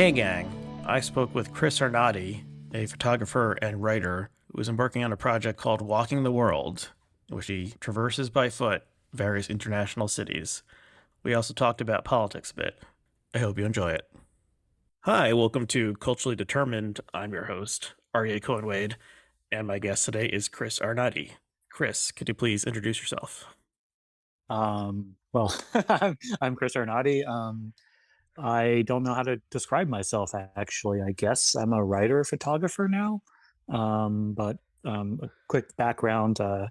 Hey gang, I spoke with Chris Arnade, a photographer and writer who is embarking on a project called Walking the World, in which he traverses by foot various international cities. We also talked about politics a bit. I hope you enjoy it. Hi, welcome to Culturally Determined. I'm your host, Aryeh Cohen-Wade, and my guest today is Chris Arnade. Chris, could you please introduce yourself? Well, I'm Chris Arnade. I don't know how to describe myself, actually. I guess I'm a writer, photographer now. But a quick background, I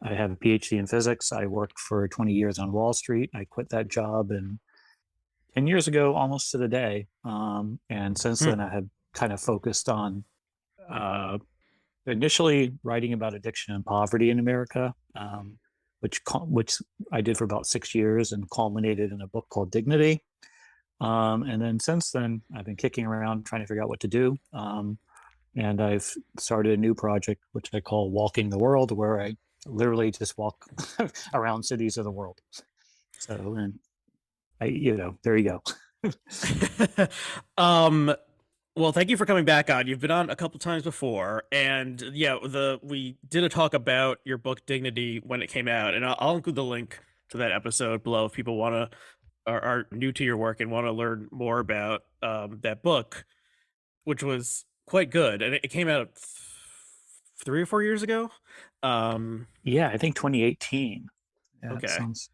have a PhD in physics. I worked for 20 years on Wall Street. I quit that job 10 years ago, almost to the day. And since Hmm. then, I have kind of focused on uh, initially writing about addiction and poverty in America, which I did for about 6 years and culminated in a book called Dignity. And then since then, I've been kicking around trying to figure out what to do. And I've started a new project, which I call Walking the World, where I literally just walk around cities of the world. So, and there you go. um, well, thank you for coming back on. You've been on a couple times before, and yeah, the we did a talk about your book Dignity when it came out, and I'll include the link to that episode below if people want to are new to your work and want to learn more about that book, which was quite good, and it came out 3 or 4 years ago. Um, Yeah, I think 2018. Yeah, it okay, sounds.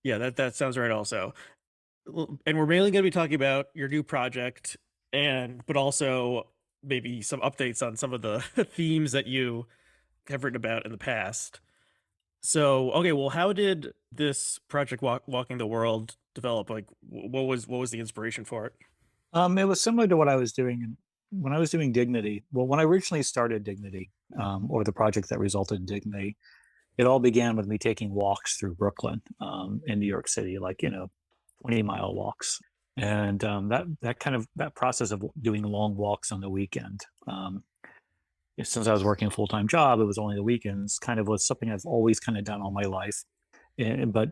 yeah, that sounds right. Also, and we're mainly going to be talking about your new project and but also maybe some updates on some of the themes that you have written about in the past. So, okay, well, how did this project Walking the World develop? Like what was the inspiration for it? It was similar to what I was doing when I was doing Dignity. Well, when I originally started Dignity, or the project that resulted in Dignity, it all began with me taking walks through Brooklyn, in New York City, like 20-mile walks, and that process of doing long walks on the weekend. Since I was working a full time job, it was only the weekends. Kind of was something I've always kind of done all my life, but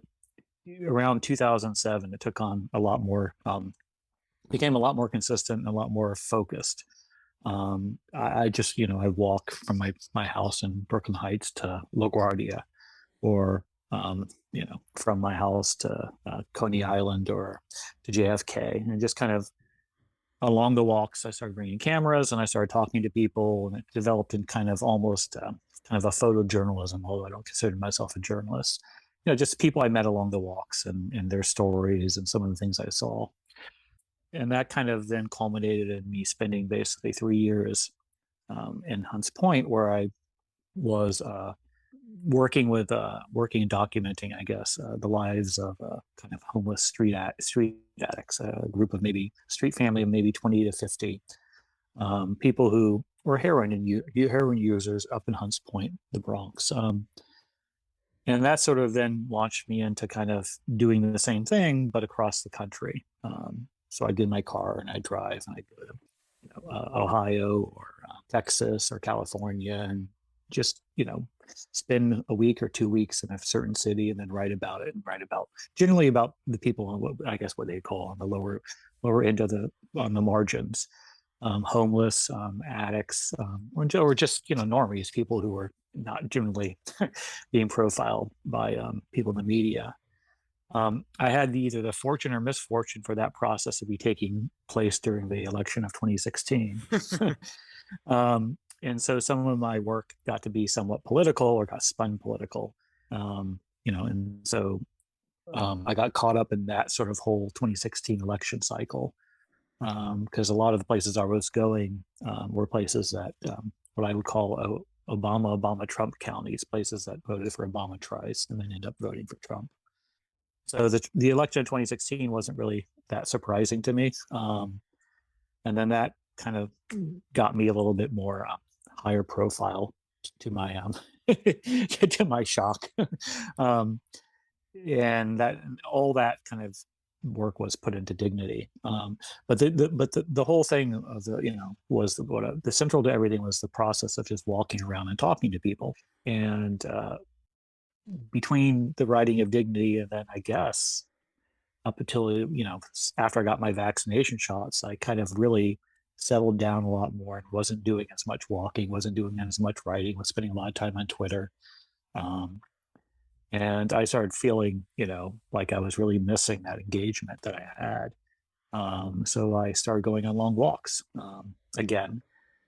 around 2007, it took on a lot more, became a lot more consistent and a lot more focused. I just, I walk from my house in Brooklyn Heights to LaGuardia, or from my house to Coney Island or to JFK, and just kind of along the walks, I started bringing cameras and I started talking to people, and it developed in kind of almost kind of a photojournalism, although I don't consider myself a journalist. Just people I met along the walks and their stories and some of the things I saw. And that kind of then culminated in me spending basically 3 years in Hunts Point, where I was working and documenting, I guess, the lives of kind of homeless street addicts, a group of maybe street family of maybe 20 to 50 people who were heroin users up in Hunts Point, the Bronx. And that sort of then launched me into kind of doing the same thing, but across the country. So I did my car and I drive and I go to Ohio or Texas or California, and just spend a week or 2 weeks in a certain city and then write about it, and write about generally about the people on what they call on the lower end of the on the margins, homeless, addicts, or just normies, people who are not generally being profiled by people in the media. I had either the fortune or misfortune for that process to be taking place during the election of 2016. And so some of my work got to be somewhat political or got spun political. And so I got caught up in that sort of whole 2016 election cycle, because a lot of the places I was going were places that what I would call Obama Trump counties, places that voted for Obama twice and then end up voting for Trump. So the election in 2016 wasn't really that surprising to me. And then that kind of got me a little bit more higher profile, to my to my shock. um, and that all that kind of work was put into Dignity. But the whole thing of was the central to everything was the process of just walking around and talking to people. And between the writing of Dignity and then I guess up until, after I got my vaccination shots, I kind of really settled down a lot more and wasn't doing as much walking, wasn't doing as much writing, was spending a lot of time on Twitter. Um, and I started feeling, like I was really missing that engagement that I had. So I started going on long walks again,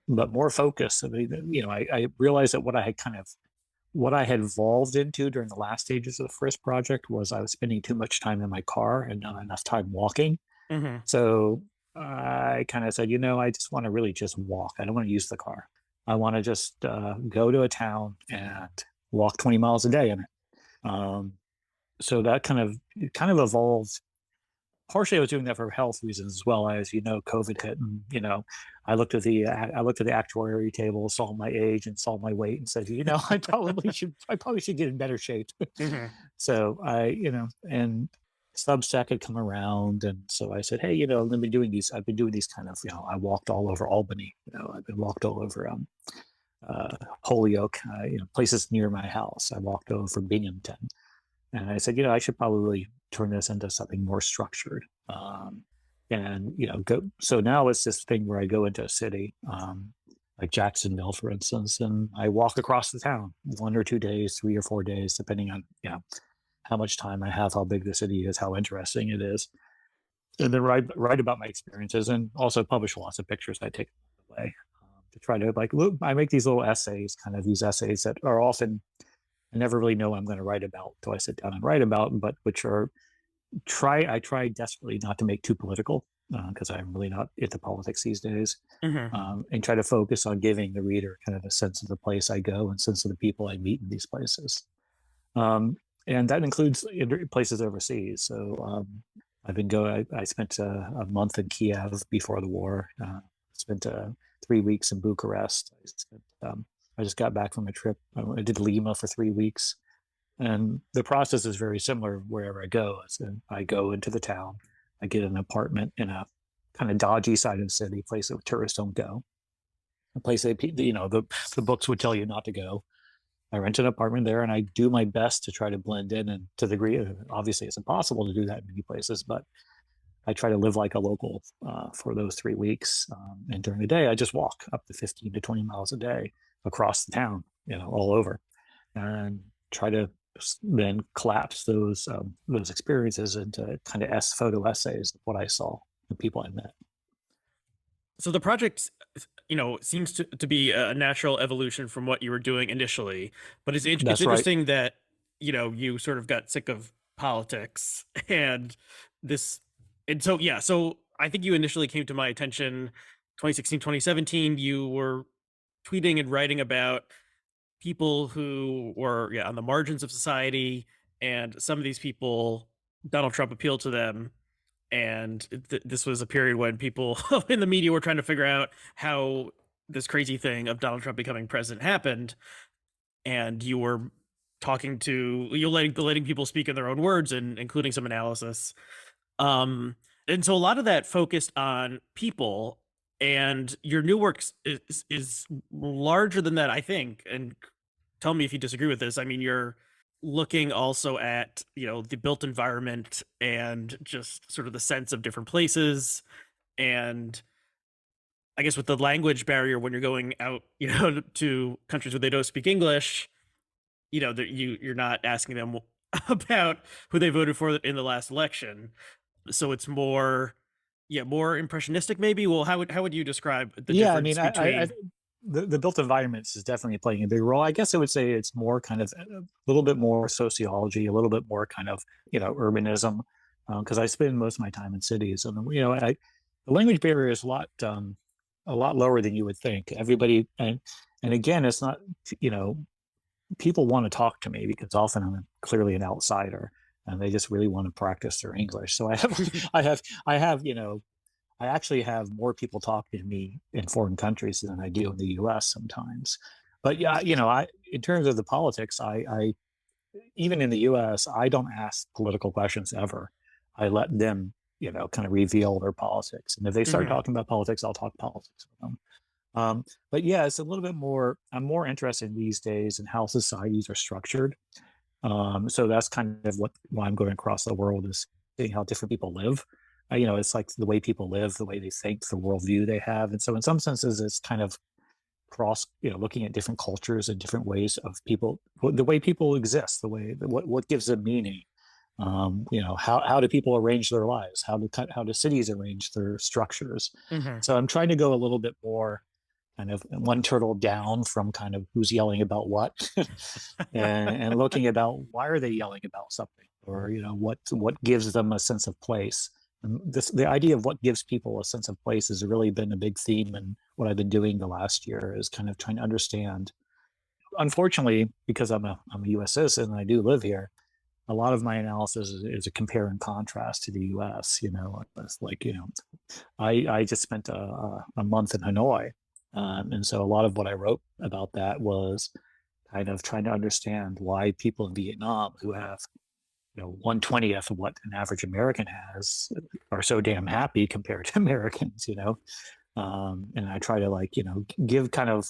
but more focused. I mean, I realized that what I had evolved into during the last stages of the first project was I was spending too much time in my car and not enough time walking. Hmm. So I kind of said, I just want to really just walk. I don't want to use the car. I want to just go to a town and walk 20 miles a day in it. So that kind of evolved. Partially, I was doing that for health reasons as well. As COVID hit, and I looked at the actuary table, saw my age, and saw my weight, and said, I probably should get in better shape. Hmm. So and Substack had come around, and so I said, hey, I've been doing these kind of, I walked all over Albany, I've been walked all over Holyoke, places near my house. I walked over Binghamton, and I said, I should probably turn this into something more structured. And go. So now it's this thing where I go into a city, like Jacksonville, for instance, and I walk across the town 1 or 2 days, 3 or 4 days, depending on how much time I have, how big the city is, how interesting it is, and then write about my experiences, and also publish lots of pictures I take away to try to look. I make these little essays, kind of these essays that are often I never really know what I'm going to write about till I sit down and write about, but which are I try desperately not to make too political because I'm really not into politics these days, Hmm. and try to focus on giving the reader kind of a sense of the place I go and sense of the people I meet in these places. Um, and that includes places overseas. So I've been going. I spent a month in Kiev before the war. Spent 3 weeks in Bucharest. I just got back from a trip. I did Lima for 3 weeks. And the process is very similar wherever I go. So I go into the town, I get an apartment in a kind of dodgy side of the city, a place that tourists don't go, a place that the books would tell you not to go. I rent an apartment there, and I do my best to try to blend in, and to the degree, obviously, it's impossible to do that in many places, but I try to live like a local for those 3 weeks. And during the day, I just walk up to 15 to 20 miles a day across the town, all over, and try to then collapse those experiences into kind of photo essays of what I saw, the people I met. So the project, seems to be a natural evolution from what you were doing initially, but it's That's right. interesting that, you sort of got sick of politics and this, and so, yeah, so I think you initially came to my attention 2016, 2017. You were tweeting and writing about people who were, yeah, on the margins of society, and some of these people, Donald Trump appealed to them, and this was a period when people in the media were trying to figure out how this crazy thing of Donald Trump becoming president happened, and you were you letting people speak in their own words and including some analysis. Um, and so a lot of that focused on people, and your new work is larger than that, I think. And tell me if you disagree with this. I mean, you're looking also at, the built environment and just sort of the sense of different places. And I guess with the language barrier, when you're going out, to countries where they don't speak English, that you're not asking them about who they voted for in the last election. So it's more, yeah, more impressionistic maybe. Well, how would you describe the Yeah, I mean, difference between? the built environments is definitely playing a big role. I guess I would say it's more kind of a little bit more sociology, a little bit more kind of urbanism, because I spend most of my time in cities, and the language barrier is a lot lower than you would think. Everybody, and again, it's not you know people want to talk to me because often I'm clearly an outsider, and they just really want to practice their English. So I actually have more people talking to me in foreign countries than I do in the U.S. sometimes. But yeah, in terms of the politics, I even in the U.S. I don't ask political questions ever. I let them, kind of reveal their politics, and if they start Mhm. talking about politics, I'll talk politics with them. But yeah, it's a little bit more. I'm more interested these days in how societies are structured. So that's kind of why I'm going across the world is seeing how different people live. It's like the way people live, the way they think, the worldview they have. And so in some senses, it's kind of looking at different cultures and different ways of people, the way people exist, the way, what gives them meaning. How do people arrange their lives? How do cities arrange their structures? Hmm. So I'm trying to go a little bit more kind of one turtle down from kind of who's yelling about what, and looking about why are they yelling about something, or what gives them a sense of place. And the idea of what gives people a sense of place has really been a big theme, and what I've been doing the last year is kind of trying to understand. Unfortunately, because I'm a U.S. citizen and I do live here, a lot of my analysis is a compare and contrast to the U.S. It's like I just spent a month in Hanoi, and so a lot of what I wrote about that was kind of trying to understand why people in Vietnam who have 1/20th of what an average American has are so damn happy compared to Americans. And I try to give kind of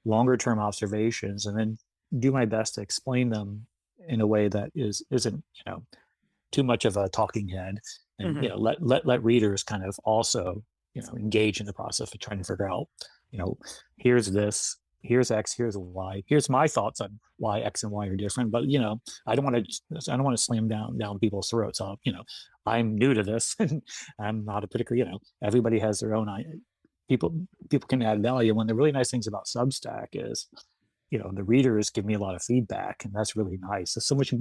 longer term observations and then do my best to explain them in a way that isn't too much of a talking head, and Hmm. let readers kind of also engage in the process of trying to figure out here's this, here's X, here's Y, here's my thoughts on why X and Y are different. But I don't want to slam down people's throats. I'm new to this and I'm not a particular, everybody has their own people can add value. One of the really nice things about Substack is the readers give me a lot of feedback, and that's really nice. It's so much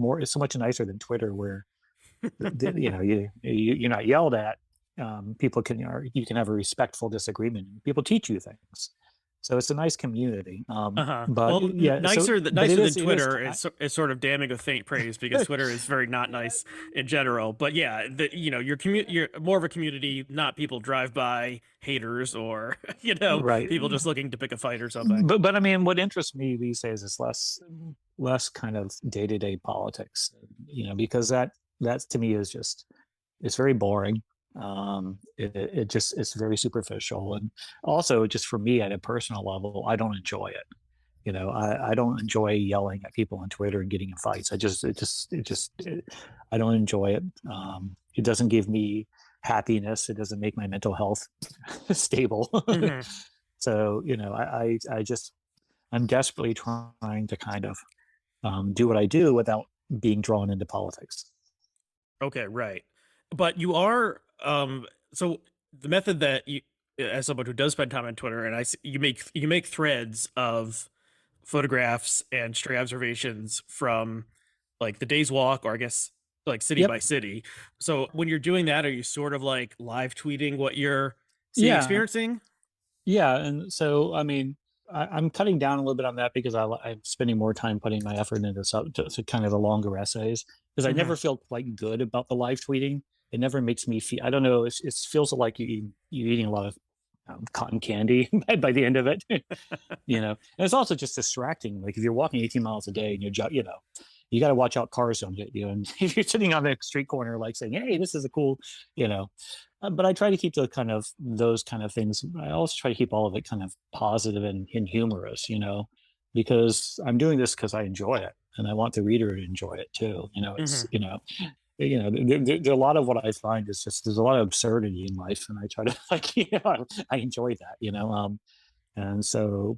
nicer than Twitter, where you're not yelled at. People you can have a respectful disagreement. People teach you things, so it's a nice community. Uh-huh. But Well, yeah, but nicer than it is Twitter is sort of damning with faint praise because Twitter is very not nice in general. But yeah, you're more of a community, not people drive by haters or right. people just looking to pick a fight or something. But I mean, what interests me these days is less kind of day to day politics, because that to me is just it's very boring. It's very superficial, and also just for me at a personal level, I don't enjoy it. I don't enjoy yelling at people on Twitter and getting in fights. I don't enjoy it. It doesn't give me happiness. It doesn't make my mental health stable. Hmm. So, I'm desperately trying to kind of do what I do without being drawn into politics. Okay, right. But you are so the method that you, as someone who does spend time on Twitter, and you make threads of photographs and stray observations from like the day's walk, or I guess like city Yep. by city. So when you're doing that, are you sort of like live tweeting what you're seeing, Yeah. experiencing? Yeah. And so, I mean, I'm cutting down a little bit on that because I'm spending more time putting my effort into to kind of the longer essays, because I Hmm. never feel quite good about the live tweeting. It never makes me feel, I don't know, it feels like you're eating a lot of cotton candy by the end of it. And it's also just distracting. Like if you're walking 18 miles a day and you got to watch out, cars don't hit you. And if you're sitting on the street corner, like saying, hey, this is a cool, you know, but I try to keep those kind of things. I also try to keep all of it kind of positive and humorous, because I'm doing this because I enjoy it and I want the reader to enjoy it too. Hmm. There a lot of what I find is just there's a lot of absurdity in life, and I try to I enjoy that. And so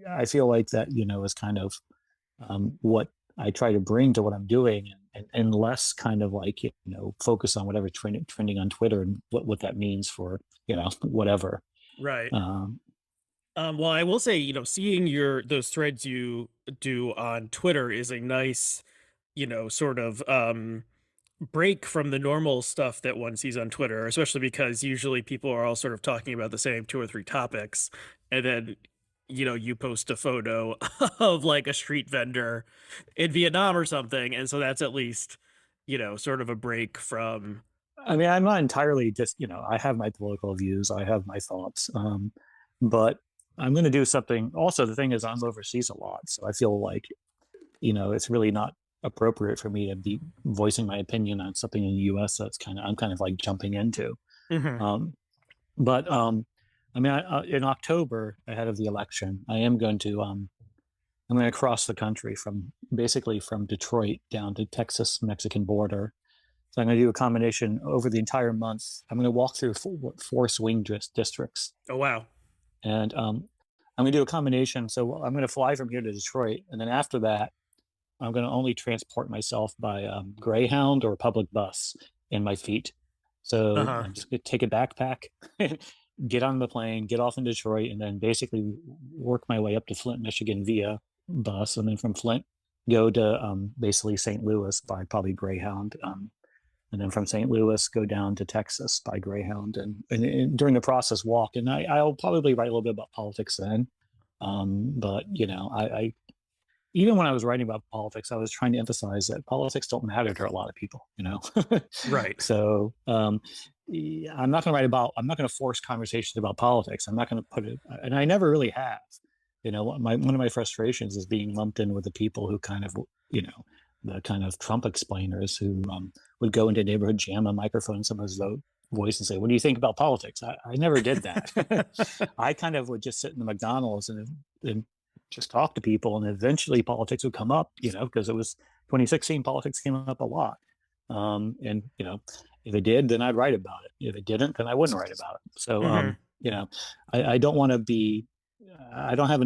I feel like that, is kind of what I try to bring to what I'm doing, and less kind of like, focus on whatever trending on Twitter and what that means for, whatever. Right. Um, Well, I will say, seeing those threads you do on Twitter is a nice, sort of break from the normal stuff that one sees on Twitter, especially because usually people are all sort of talking about the same two or three topics. And then, you post a photo of like a street vendor in Vietnam or something. And so that's at least, sort of a break from. I mean, I'm not entirely just, I have my political views, I have my thoughts, but I'm going to do something. Also, the thing is, I'm overseas a lot, so I feel like, it's really not appropriate for me to be voicing my opinion on something in the U.S. I'm kind of like jumping into. Mhm. Um, but I mean, in October, ahead of the election, I'm going to cross the country from basically from Detroit down to Texas Mexican border, So I'm going to do a combination over the entire month. I'm going to walk through four swing districts. Oh, wow. And I'm going to do a combination. So I'm going to fly from here to Detroit. And then after that, I'm going to only transport myself by Greyhound or public bus in my feet. So Uh-huh. I'm just going to take a backpack, get on the plane, get off in Detroit, and then basically work my way up to Flint, Michigan via bus. And then from Flint, go to basically St. Louis by probably Greyhound. And then from St. Louis, go down to Texas by Greyhound, and during the process, walk. And I'll probably write a little bit about politics then. But I even when I was writing about politics, I was trying to emphasize that politics don't matter to a lot of people. Right. So I'm not going to force conversations about politics. I'm not going to put it, and I never really have. One of my frustrations is being lumped in with the people who kind of, the kind of Trump explainers who would go into a neighborhood, jam a microphone in someone's voice and say, "What do you think about politics?" I never did that. I kind of would just sit in the McDonald's and just talk to people, and eventually politics would come up, because it was 2016, politics came up a lot. And if it did, then I'd write about it. If it didn't, then I wouldn't write about it. So I don't want to be, I don't have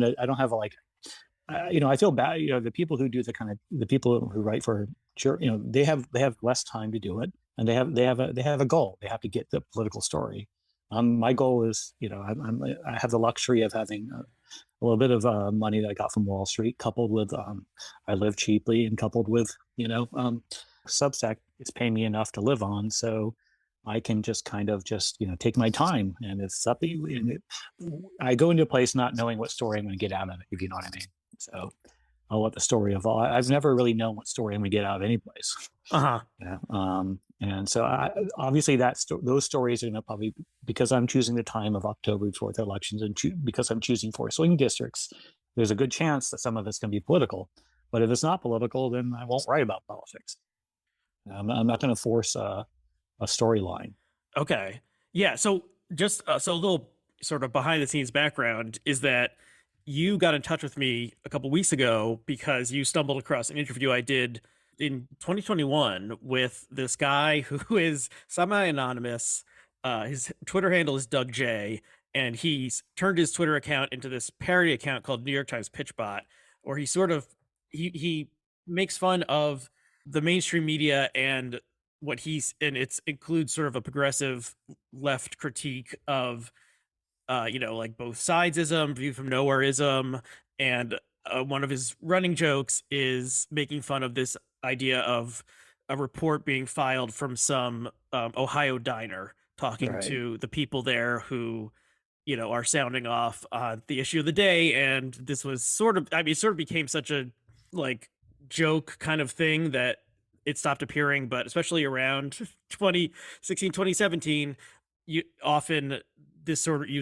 I feel bad. The people who do the people who write for, they have less time to do it, and they have a goal. They have to get the political story. My goal is, I have the luxury of having a little bit of money that I got from Wall Street, coupled with I live cheaply, and coupled with Substack is paying me enough to live on, so I can just take my time, and it's something. I go into a place not knowing what story I'm going to get out of it, if you know what I mean. So I'll let the story evolve. I've never really known what story I'm going to get out of any place. Uh-huh. And so obviously those stories are going to probably, because I'm choosing the time of October before the elections, and because I'm choosing 4 swing districts, there's a good chance that some of it's going to be political. But if it's not political, then I won't write about politics. I'm not going to force a storyline. Okay. Yeah. So just so a little sort of behind the scenes background is that you got in touch with me a couple weeks ago because you stumbled across an interview I did in 2021 with this guy who is semi-anonymous. His Twitter handle is Doug J, and he's turned his Twitter account into this parody account called New York Times Pitchbot, where he makes fun of the mainstream media and it includes sort of a progressive left critique of like both sidesism, view from nowhereism, and one of his running jokes is making fun of this idea of a report being filed from some Ohio diner talking to the people there who are sounding off on the issue of the day. And this was sort of became such a like joke kind of thing that it stopped appearing. But especially around 2016, 2017, you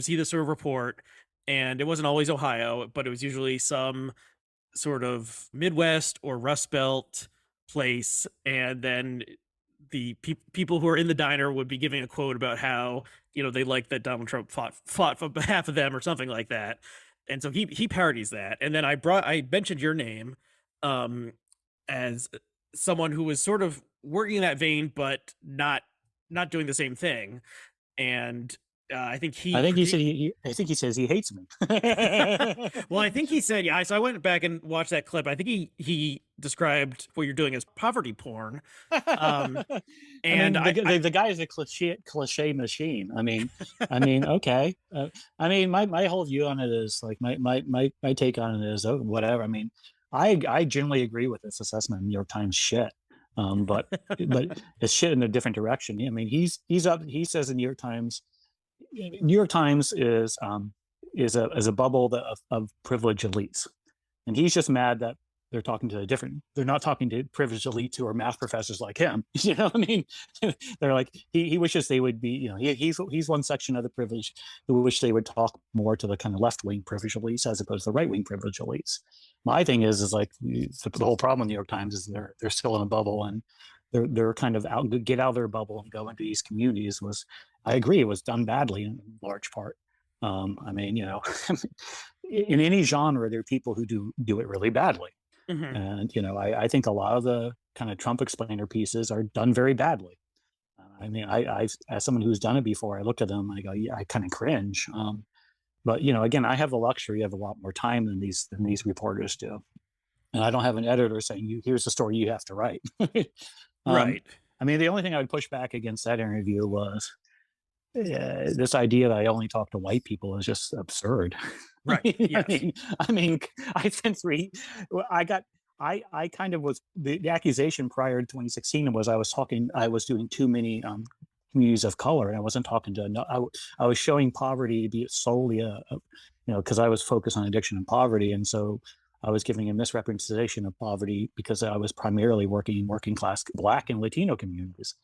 see this sort of report, and it wasn't always Ohio, but it was usually some sort of Midwest or Rust Belt place. And then the people who are in the diner would be giving a quote about how, they like that Donald Trump fought for behalf of them or something like that. And so he parodies that. And then I mentioned your name as someone who was sort of working in that vein, but not doing the same thing. And I think he says he hates me. Well, I think he said, yeah. So I went back and watched that clip. I think he described what you're doing as poverty porn. And the guy is a cliche machine. I mean, okay. My whole view on it is like my take on it is whatever. I mean, I generally agree with this assessment of New York Times shit. But it's shit in a different direction. I mean, he says the New York Times is a bubble of privileged elites, and he's just mad that they're not talking to privileged elites who are math professors like him. You know what I mean? They're like, he wishes they would be, he's one section of the privilege who wish they would talk more to the kind of left-wing privileged elites as opposed to the right-wing privileged elites. My thing is like the whole problem in the New York Times is they're still in a bubble, and they're kind of get out of their bubble and go into these communities. I agree, it was done badly in large part. I mean, in any genre, there are people who do it really badly. Mm-hmm. And, I think a lot of the kind of Trump explainer pieces are done very badly. I mean, I as someone who's done it before, I look at them, I go, yeah, I kind of cringe. But again, I have the luxury of a lot more time than these reporters do, and I don't have an editor saying, "You here's the story you have to write." um, Right. I mean, the only thing I would push back against that interview was this idea that I only talk to white people is just absurd. Right. I Yes. mean, I mean, I spent I got, I kind of was the accusation prior to 2016 was I was doing too many communities of color, and I wasn't talking to. I was showing poverty to be solely because I was focused on addiction and poverty, and so I was giving a misrepresentation of poverty because I was primarily working in working class Black and Latino communities.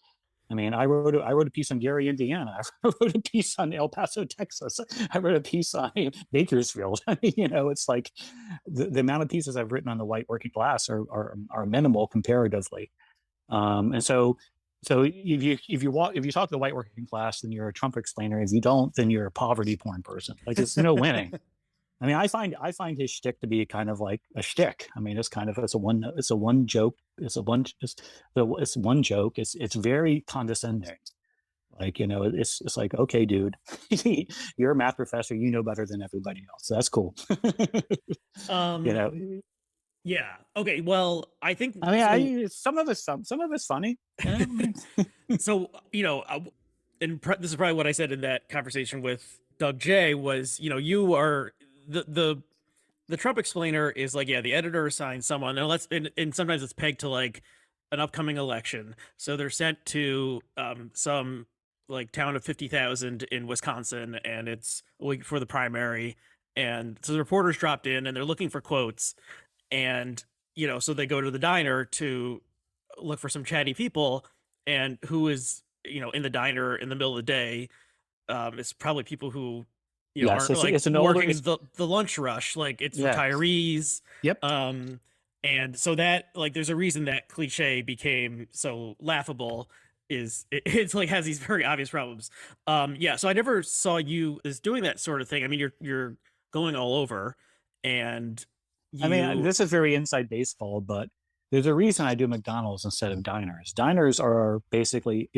I mean, I wrote a piece on Gary, Indiana. I wrote a piece on El Paso, Texas. I wrote a piece on Bakersfield. I mean, it's like the amount of pieces I've written on the white working class are minimal comparatively. And so if you talk to the white working class, then you're a Trump explainer. If you don't, then you're a poverty porn person. Like there's no winning. I mean, I find his shtick to be kind of like a shtick. I mean, it's a one joke. It's one joke. It's very condescending. Like it's like, okay, dude, you're a math professor. You know better than everybody else. That's cool. you Um, know, yeah. Okay. Well, I think I mean, so. some of it's funny. I mean, So, this is probably what I said in that conversation with Doug J was, you are the Trump explainer is like, yeah, the editor assigns someone, and sometimes it's pegged to like an upcoming election. So they're sent to some like town of 50,000 in Wisconsin, and it's a week before the primary. And so the reporters dropped in and they're looking for quotes. And, so they go to the diner to look for some chatty people. And who is, in the diner in the middle of the day? It's probably people who yes, aren't like it's an older. working the lunch rush, like it's Yeah. retirees. Yep. And so that like there's a reason that cliche became so laughable. It's like has these very obvious problems. Yeah, so I never saw you as doing that sort of thing. I mean, you're going all over, and I mean, you this is very inside baseball, but there's a reason I do McDonald's instead of diners. Diners are basically,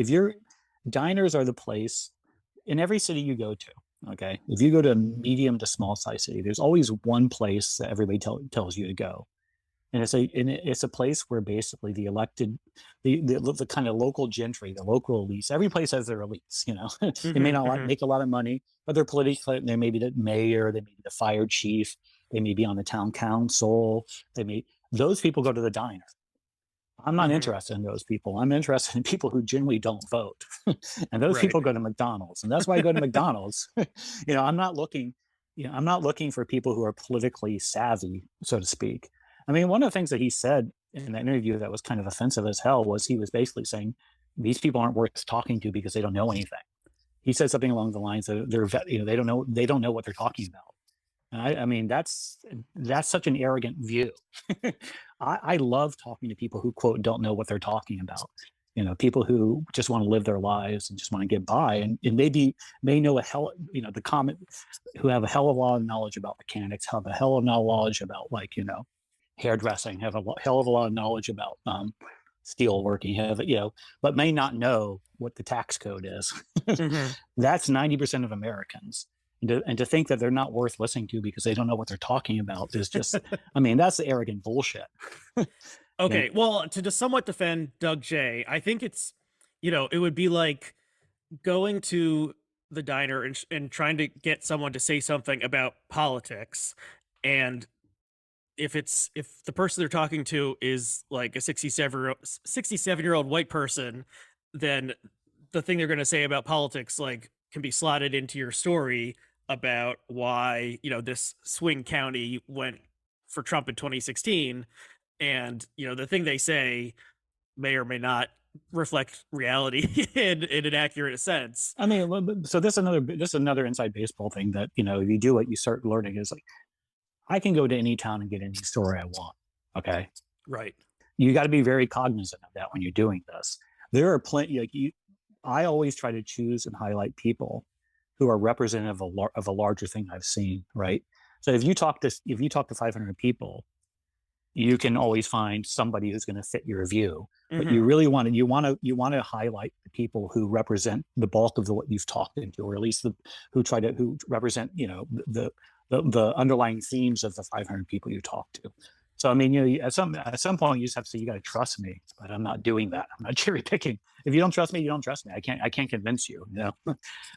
diners are the place in every city you go to. Okay. If you go to a medium to small size city, there's always one place that everybody tells you to go. And it's a place where basically the elected, the kind of local gentry, the local elites, every place has their elites, they may Mhm, not mhm. make a lot of money, but they're politically, they may be the mayor, they may be the fire chief, they may be on the town council, those people go to the diner. I'm not Mhm. interested in those people. I'm interested in people who generally don't vote. And those Right. people go to McDonald's. And that's why I go to McDonald's. I'm not looking, I'm not looking for people who are politically savvy, so to speak. I mean, one of the things that he said in that interview that was kind of offensive as hell was he was basically saying these people aren't worth talking to because they don't know anything. He said something along the lines that they don't know what they're talking about. I mean, that's such an arrogant view. I love talking to people who quote don't know what they're talking about. People who just want to live their lives and just want to get by, and maybe may know the comment who have a hell of a lot of knowledge about mechanics, have a hell of a knowledge about hairdressing, have a hell of a lot of knowledge about steel working, but may not know what the tax code is. Mhm. That's 90% of Americans. And to think that they're not worth listening to because they don't know what they're talking about is just, I mean, that's arrogant bullshit. Yeah. Okay, well, to just somewhat defend Doug J, I think it would be like going to the diner and trying to get someone to say something about politics, and if the person they're talking to is like a 67-year-old white person, then the thing they're going to say about politics like can be slotted into your story about why this swing county went for Trump in 2016, and the thing they say may or may not reflect reality in an accurate sense. I mean, so this is another inside baseball thing that, if you do it, you start learning is like, I can go to any town and get any story I want. Okay. Right. You got to be very cognizant of that when you're doing this. There are plenty, I always try to choose and highlight people who are representative of a larger thing I've seen. Right. So if you talk to 500 people, you can always find somebody who's going to fit your view. But Mm-hmm. you really want to highlight the people who represent the bulk of what you've talked into, or at least who represent the underlying themes of the 500 people you talk to. So I mean, at some point you just have to say, you got to trust me, but I'm not doing that. I'm not cherry picking. If you don't trust me, you don't trust me. I can't convince you,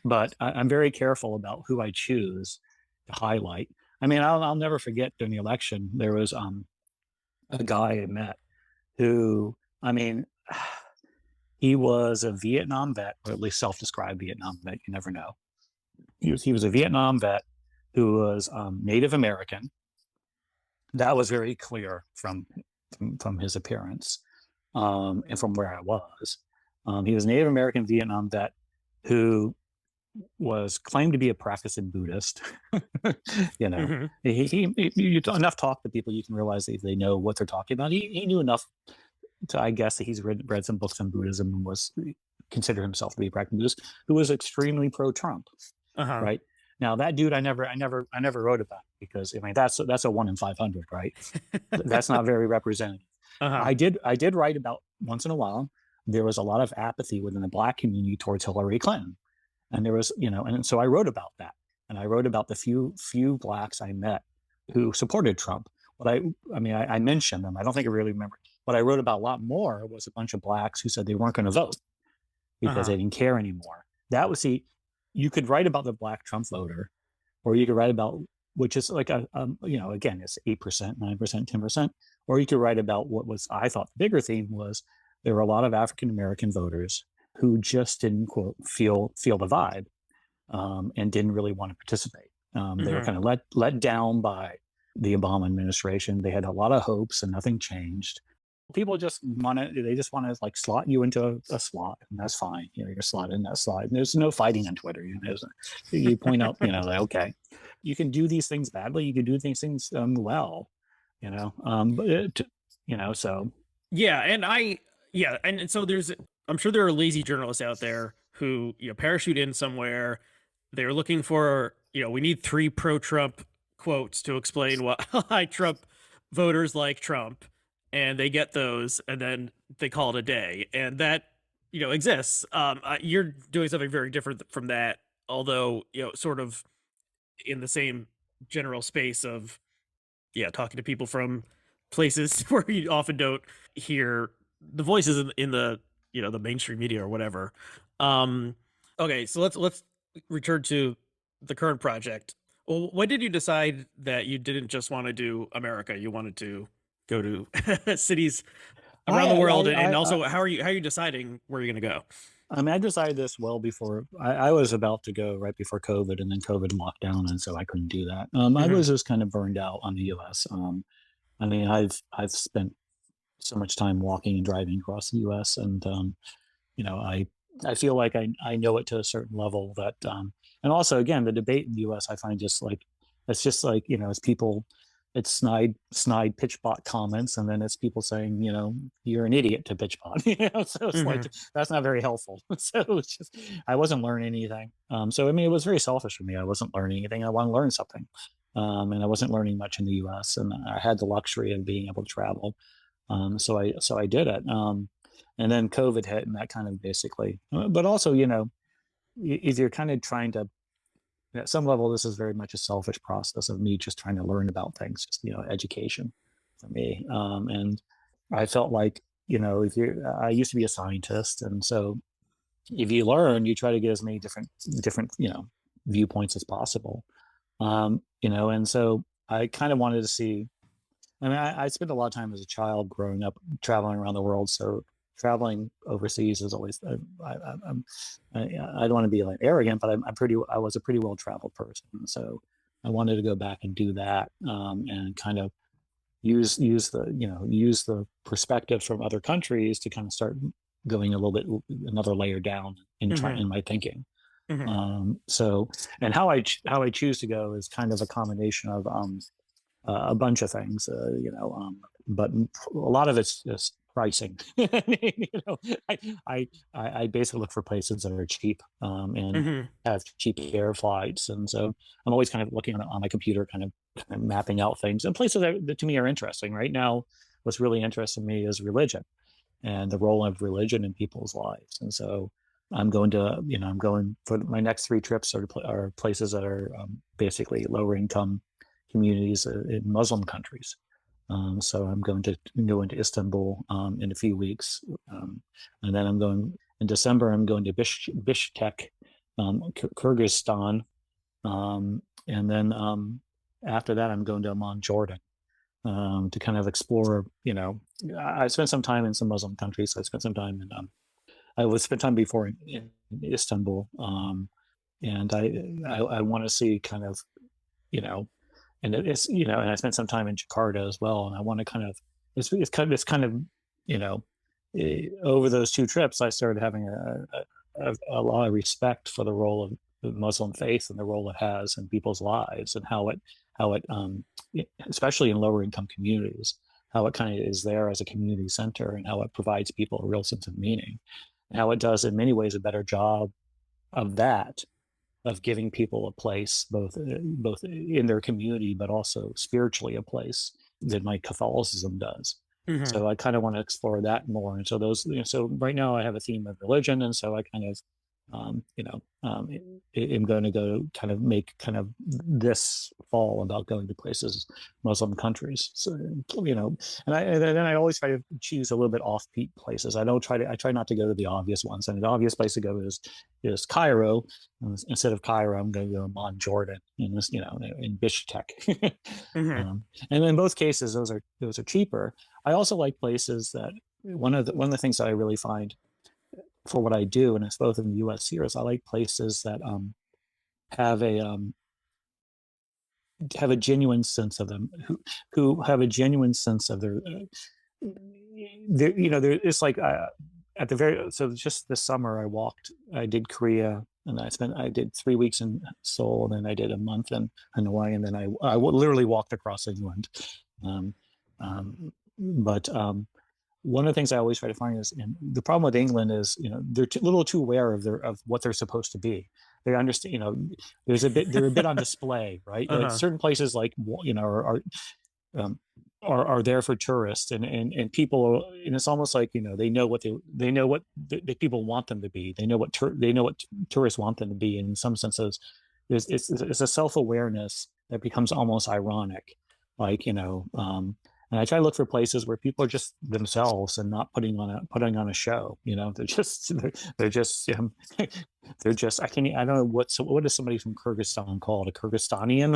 But I'm very careful about who I choose to highlight. I mean, I'll never forget during the election there was a guy I met who, I mean, he was a Vietnam vet, or at least self-described Vietnam vet. You never know. He was a Vietnam vet who was Native American. That was very clear from his appearance, and from where I was. He was a Native American Vietnam vet who was claimed to be a practicing Buddhist. Mm-hmm. You enough talk to people, you can realize that they know what they're talking about. He knew enough to, I guess, that he's read some books on Buddhism and was considered himself to be a practicing Buddhist, who was extremely pro-Trump. Uh-huh. Right now, that dude, I never wrote about, because I mean that's a 1 in 500, right? That's not very representative. Uh-huh. I did write about, once in a while, there was a lot of apathy within the Black community towards Hillary Clinton. And there was, and so I wrote about that. And I wrote about the few Blacks I met who supported Trump. But I mentioned them. I don't think I really remember. What I wrote about a lot more was a bunch of Blacks who said they weren't going to vote because they didn't care anymore. That was you could write about the Black Trump voter, or you could write about, which is like again, it's 8%, 9%, 10%, or you could write about what was, I thought, the bigger theme was there were a lot of African American voters who just didn't, quote, feel the vibe, and didn't really want to participate. They were kind of let down by the Obama administration. They had a lot of hopes and nothing changed. People just want to like slot you into a slot, and that's fine. You're slotted in that slot. And there's no fighting on Twitter. You point out, like, okay, you can do these things badly. You can do these things well, so. Yeah, and so I'm sure there are lazy journalists out there who parachute in somewhere. They're looking for we need 3 pro-Trump quotes to explain why Trump voters like Trump, and they get those, and then they call it a day, and that exists. You're doing something very different from that, although sort of in the same general space of talking to people from places where you often don't hear the voices in the the mainstream media or whatever. Okay, so let's return to the current project. Well, when did you decide that you didn't just want to do America? You wanted to go to cities around the world, and also how are you deciding where you're going to go? I mean, I decided this well before. I was about to go right before COVID, and then COVID locked down, and so I couldn't do that. I was just kind of burned out on the U.S. I mean, I've spent so much time walking and driving across the U.S., and I feel like I know it to a certain level that, and also again, the debate in the U.S. I find it's just like it's people. It's snide pitchbot comments, and then it's people saying, you're an idiot to pitchbot. So it's like, that's not very helpful. So it's just, I wasn't learning anything. So I mean, it was very selfish for me. I wasn't learning anything. I want to learn something, and I wasn't learning much in the U.S. And I had the luxury of being able to travel. So I did it. And then COVID hit, and that kind of basically. But also, if you're kind of trying to, at some level, this is very much a selfish process of me just trying to learn about things, just education for me. And I felt like I used to be a scientist, and so if you learn, you try to get as many different viewpoints as possible. And so I kind of wanted to see. I mean, I spent a lot of time as a child growing up traveling around the world, so traveling overseas is always. I don't want to be like arrogant, but I was a pretty well traveled person, so I wanted to go back and do that, and kind of use the perspectives from other countries to kind of start going a little bit another layer down in my thinking. So, and how I choose to go is kind of a combination of a bunch of things, but a lot of it's just pricing. I basically look for places that are cheap and Hmm. have cheap air flights, and so I'm always kind of looking on my computer, kind of mapping out things and places that to me are interesting. Right now, what's really interesting me is religion and the role of religion in people's lives, and so I'm going for my next 3 trips are places that are basically lower income communities in Muslim countries. So I'm going to go into Istanbul in a few weeks, and then I'm going in December. I'm going to Bishkek, Kyrgyzstan, and then after that, I'm going to Amman, Jordan, to kind of explore. I spent some time in some Muslim countries. I spent some time in I was spent time before in Istanbul, and I want to see kind of you know and and I spent some time in Jakarta as well, and I want to kind of it's kind of you know over those 2 trips I started having a lot of respect for the role of the Muslim faith and the role it has in people's lives, and how it especially in lower income communities, how it kind of is there as a community center, and how it provides people a real sense of meaning, and how it does in many ways a better job of that, of giving people a place, both in their community, but also spiritually a place, than my Catholicism does. Hmm. So I kind of want to explore that more. And so so right now I have a theme of religion, and so I kind of, am going to go kind of make kind of this fall about going to places, Muslim countries. So and then I always try to choose a little bit offbeat places. I try not to go to the obvious ones. And the obvious place to go is Cairo. Instead of Cairo, I'm going to go on Jordan in Bishkek. Hmm. And in both cases, those are cheaper. I also like places that one of the things that I really find for what I do, and it's both in the U.S. here, is I like places that have a genuine sense of them, who have a genuine sense of it's like at the very so just this summer I did Korea, and I did 3 weeks in Seoul, and then I did a month in Hanoi, and then I literally walked across England. Um, but One of the things I always try to find is, and the problem with England is, they're a little too aware of what they're supposed to be. They understand, they're a bit on display, right? Like Uh-huh. certain places, like um, are there for tourists, and people, and it's almost like they know what they know what the people want them to be. They know what tourists want them to be. And in some senses, it's a self awareness that becomes almost ironic, like and I try to look for places where people are just themselves and not putting on a show. They're just they're just I don't know what is somebody from Kyrgyzstan called, a Kyrgyzstanian.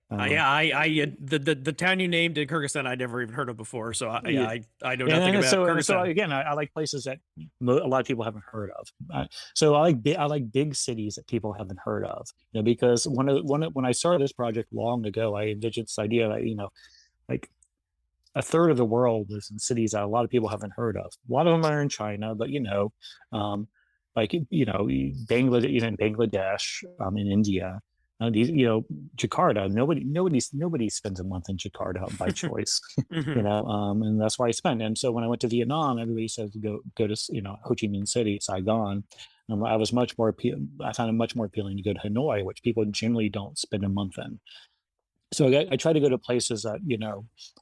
um, Yeah, the town you named in Kyrgyzstan I never even heard of before, so yeah, I know nothing and about so Kyrgyzstan. again, I like places that a lot of people haven't heard of. So I like big cities that people haven't heard of. Because when I started this project long ago, I envisioned this idea that like a third of the world is in cities that a lot of people haven't heard of. A lot of them are in China, but um, Bangladesh, in Bangladesh, in India, Jakarta. Nobody spends a month in Jakarta by choice, Hmm. and that's why I spent. And so when I went to Vietnam, everybody says to go to Ho Chi Minh City, Saigon. I found it much more appealing to go to Hanoi, which people generally don't spend a month in. So I try to go to places that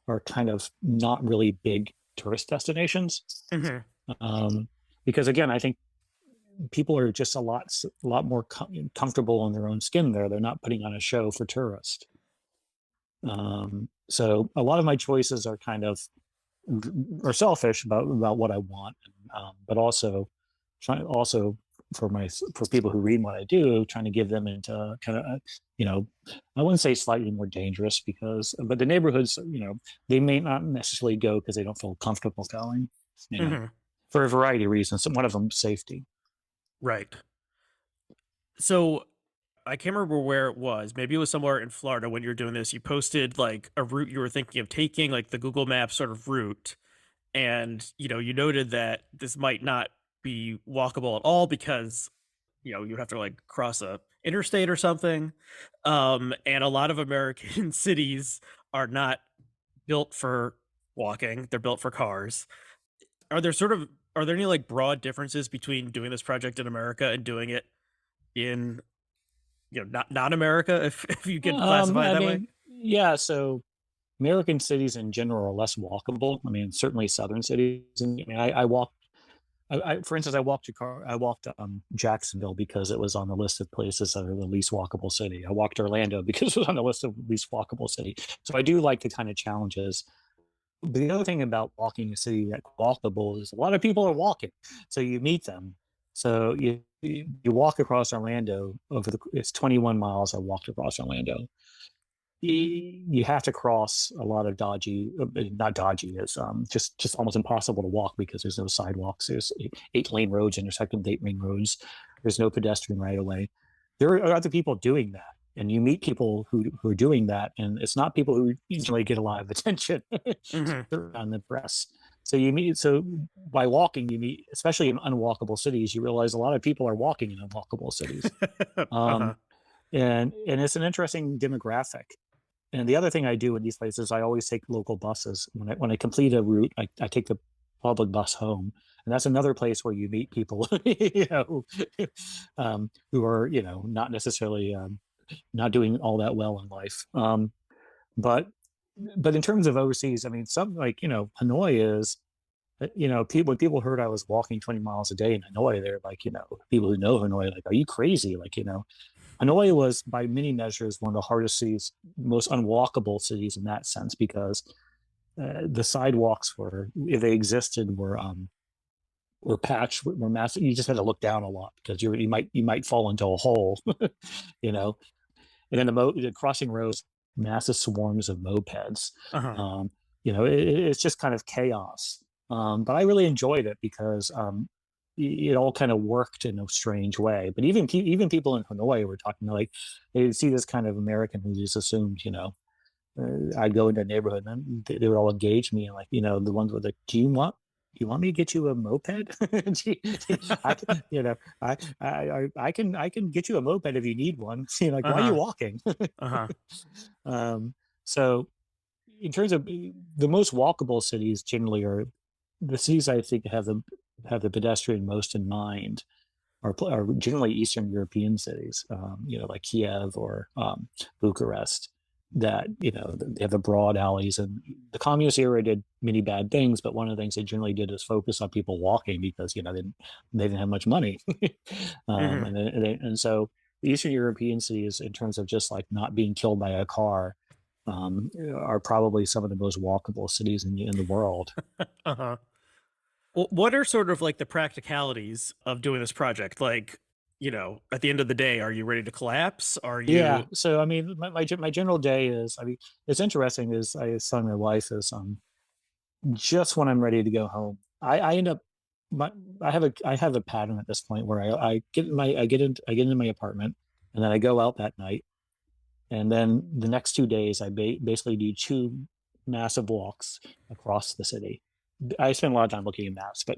are kind of not really big tourist destinations, Hmm. um, because again, I think people are just a lot more comfortable in their own skin there. They're not putting on a show for tourists. So a lot of my choices are kind of are selfish about what I want, but also for people who read what I do, trying to give them into kind of I wouldn't say slightly more dangerous, but the neighborhoods, they may not necessarily go because they don't feel comfortable going, Hmm. for a variety of reasons. One of them, safety. Right. So I can't remember where it was. Maybe it was somewhere in Florida when you were doing this. You posted like a route you were thinking of taking, like the Google Maps sort of route. And, you noted that this might not be walkable at all because, you have to like cross a interstate or something. And a lot of American cities are not built for walking. They're built for cars. Are there any like broad differences between doing this project in America and doing it in not America, if you could classify it I that way? mean, yeah. So American cities in general are less walkable. I mean, certainly southern cities. And I mean, I walked. For instance, I walked Jacksonville because it was on the list of places that are the least walkable city. I walked Orlando because it was on the list of least walkable city. So I do like the kind of challenges. But the other thing about walking a city that's walkable is a lot of people are walking, so you meet them. So you walk across Orlando it's 21 miles. I walked across Orlando. You have to cross a lot of dodgy, not dodgy, it's just almost impossible to walk because there's no sidewalks. There's 8 lane roads intersecting with 8 lane roads. There's no pedestrian right away. There are other people doing that, and you meet people who are doing that, and it's not people who usually get a lot of attention Hmm. on the press. So by walking, you meet, especially in unwalkable cities, you realize a lot of people are walking in unwalkable cities. Uh-huh. Um, and it's an interesting demographic. And the other thing I do in these places, I always take local buses. When I complete a route, I take the public bus home, and that's another place where you meet people, who are not necessarily not doing all that well in life. But but in terms of overseas, I mean, some like Hanoi is when people heard I was walking 20 miles a day in Hanoi, they're like, people who know Hanoi, like, are you crazy? Like, Hanoi was, by many measures, one of the hardest cities, most unwalkable cities in that sense, because the sidewalks were, if they existed, were patched, were massive. You just had to look down a lot because you might fall into a hole, you know. And then the crossing roads, massive swarms of mopeds. Uh-huh. Um, it's just kind of chaos. But I really enjoyed it because it all kind of worked in a strange way. But even people in Hanoi were talking like they see this kind of American who just assumed, I'd go into a neighborhood and they would all engage me and like, the ones with like, do you want me to get you a moped? I can, I can get you a moped if you need one. Like, why are you Uh-huh. walking? Uh-huh. um, so in terms of the most walkable cities generally are the cities I think have the pedestrian most in mind are generally Eastern European cities, like Kiev or Bucharest, that they have the broad alleys. And the communist era did many bad things, but one of the things they generally did is focus on people walking because they didn't have much money, Hmm. and so the Eastern European cities, in terms of just like not being killed by a car, are probably some of the most walkable cities in the world. Uh-huh. Well, what are sort of like the practicalities of doing this project? Like, at the end of the day, are you ready to collapse? Are Yeah. you So I mean, my general day is. I mean, it's interesting. Is I was telling my wife is just when I'm ready to go home, I end up my I have a pattern at this point where I get into my apartment and then I go out that night and then the next 2 days I basically do two massive walks across the city. I spend a lot of time looking at maps, but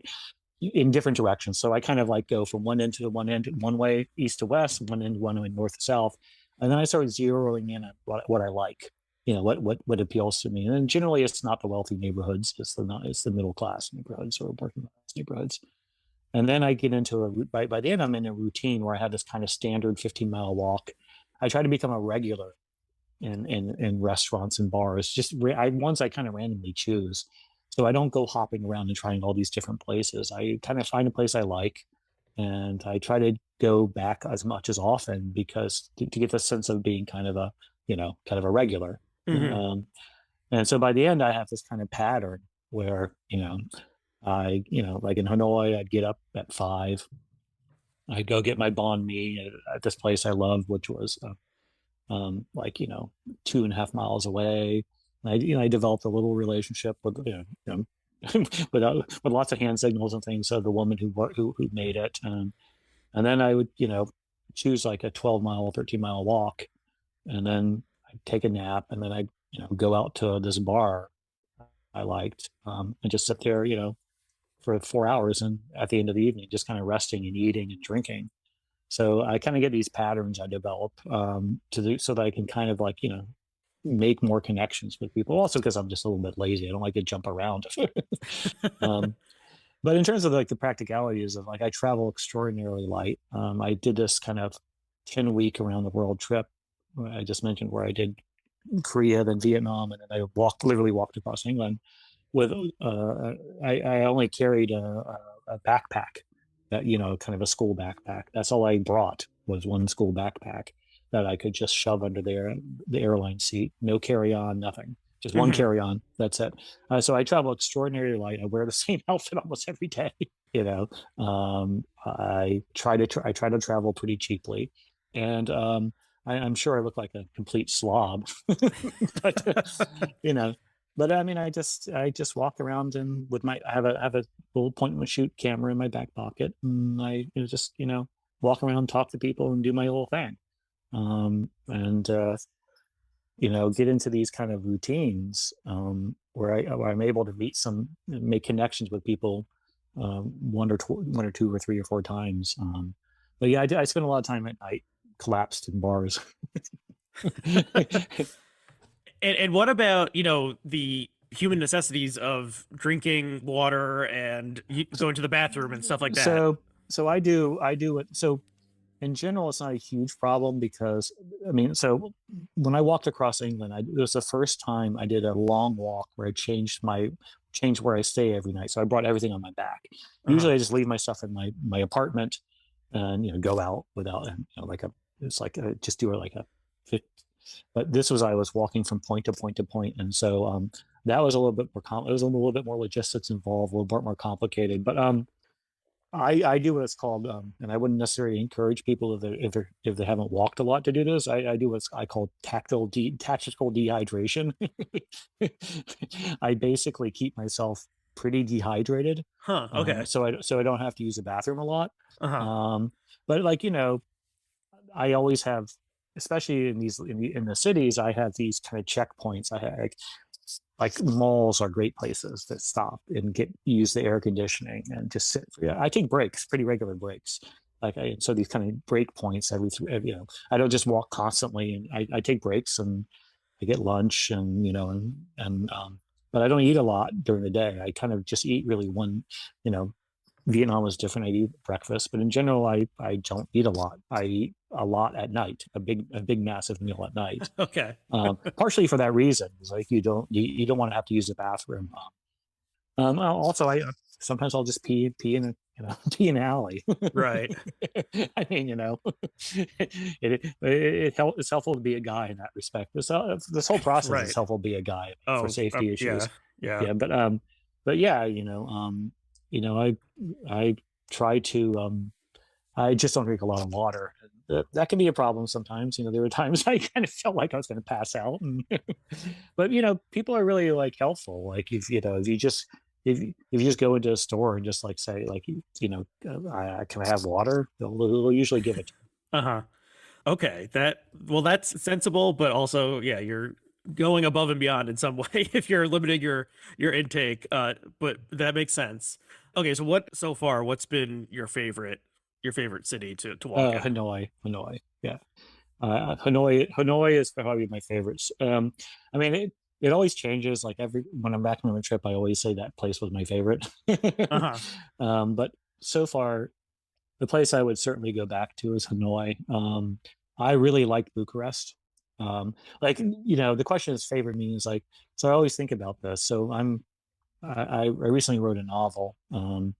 in different directions. So I kind of like go from one end to one end, one way east to west, one end one way north to south, and then I start zeroing in on what I like. What appeals to me, and then generally it's not the wealthy neighborhoods; it's the middle class neighborhoods or working class neighborhoods. And then I get into by the end I'm in a routine where I have this kind of standard 15-mile walk. I try to become a regular in restaurants and bars. Ones I kind of randomly choose. So I don't go hopping around and trying all these different places. I kind of find a place I like, and I try to go back as much as often because to get the sense of being kind of a regular. Mhm. Um, and so by the end, I have this kind of pattern where like in Hanoi, I'd get up at 5. I'd go get my banh mi at this place I love, which was like 2.5 miles away. I developed a little relationship with with lots of hand signals and things of the woman who made it, and then I would choose like a 12-mile, 13-mile walk, and then I'd take a nap, and then I'd go out to this bar I liked, and just sit there for 4 hours, and at the end of the evening, just kind of resting and eating and drinking. So I kind of get these patterns I develop so that I can kind of like make more connections with people. Also, because I'm just a little bit lazy. I don't like to jump around. um, but in terms of like the practicalities of like, I travel extraordinarily light. I did this kind of 10-week around the world trip. I just mentioned where I did Korea, then Vietnam, and then I literally walked across England with. I only carried a backpack, that kind of a school backpack. That's all I brought, was one school backpack that I could just shove under the airline seat. No carry on, nothing. Just one Hmm. carry on. That's it. So I travel extraordinarily light. I wear the same outfit almost every day. I try to travel pretty cheaply, and I'm sure I look like a complete slob, but you know, but I mean, I just walk around and with I have a little point and shoot camera in my back pocket, and I just walk around, talk to people, and do my little thing, and get into these kind of routines, where I'm able to make connections with people, one or two or three or four times. But yeah, I spend a lot of time at night, collapsed in bars. And what about, the human necessities of drinking water and going to the bathroom and stuff like that? So I do it. So in general, it's not a huge problem because, I mean, so when I walked across England, it was the first time I did a long walk where I changed where I stay every night. So I brought everything on my back. Uh-huh. Usually, I just leave my stuff in my apartment and go out without, like just do it like a. But this was, I was walking from point to point to point, and so that was a little bit more. It was a little bit more logistics involved, a little bit more complicated. But I do what's called, and I wouldn't necessarily encourage people if they haven't walked a lot to do this. I do what I call tactical dehydration. I basically keep myself pretty dehydrated, Huh. Okay. so I don't have to use the bathroom a lot. Uh-huh. Um, but like I always have, especially in the cities, I have these kind of checkpoints. I have like malls are great places to stop and use the air conditioning and just sit. I take breaks, pretty regular breaks. So these kind of break points I don't just walk constantly, and I take breaks, and I get lunch, and but I don't eat a lot during the day. I kind of just eat really one, you know, Vietnam was different. I eat breakfast, but in general, I don't eat a lot. I eat a lot at night, a big massive meal at night. Okay. Partially for that reason, is like you don't want to have to use the bathroom. Also, I sometimes I'll just pee in a pee in an alley. Right. I mean, it's helpful to be a guy in that respect. This whole process is Right. helpful to be a guy for Oh, safety yeah. issues. Yeah. Yeah, but yeah, I try to I just don't drink a lot of water. That can be a problem sometimes. There were times I kind of felt like I was going to pass out, but people are really like helpful. Like if you just go into a store and just like say like can I have water? They'll usually give it to Uh-huh. Okay. That's sensible, but also, yeah, you're going above and beyond in some way if you're limiting your intake. But that makes sense. Okay, so what's been your favorite city to you. walk in? Hanoi, yeah. Hanoi is probably my favorites. I mean, it always changes. Like when I'm back on a trip, I always say that place was my favorite. Uh-huh. But so far, the place I would certainly go back to is Hanoi. I really liked Bucharest. Like the question is favorite means like, so I always think about this. So I recently wrote a novel, and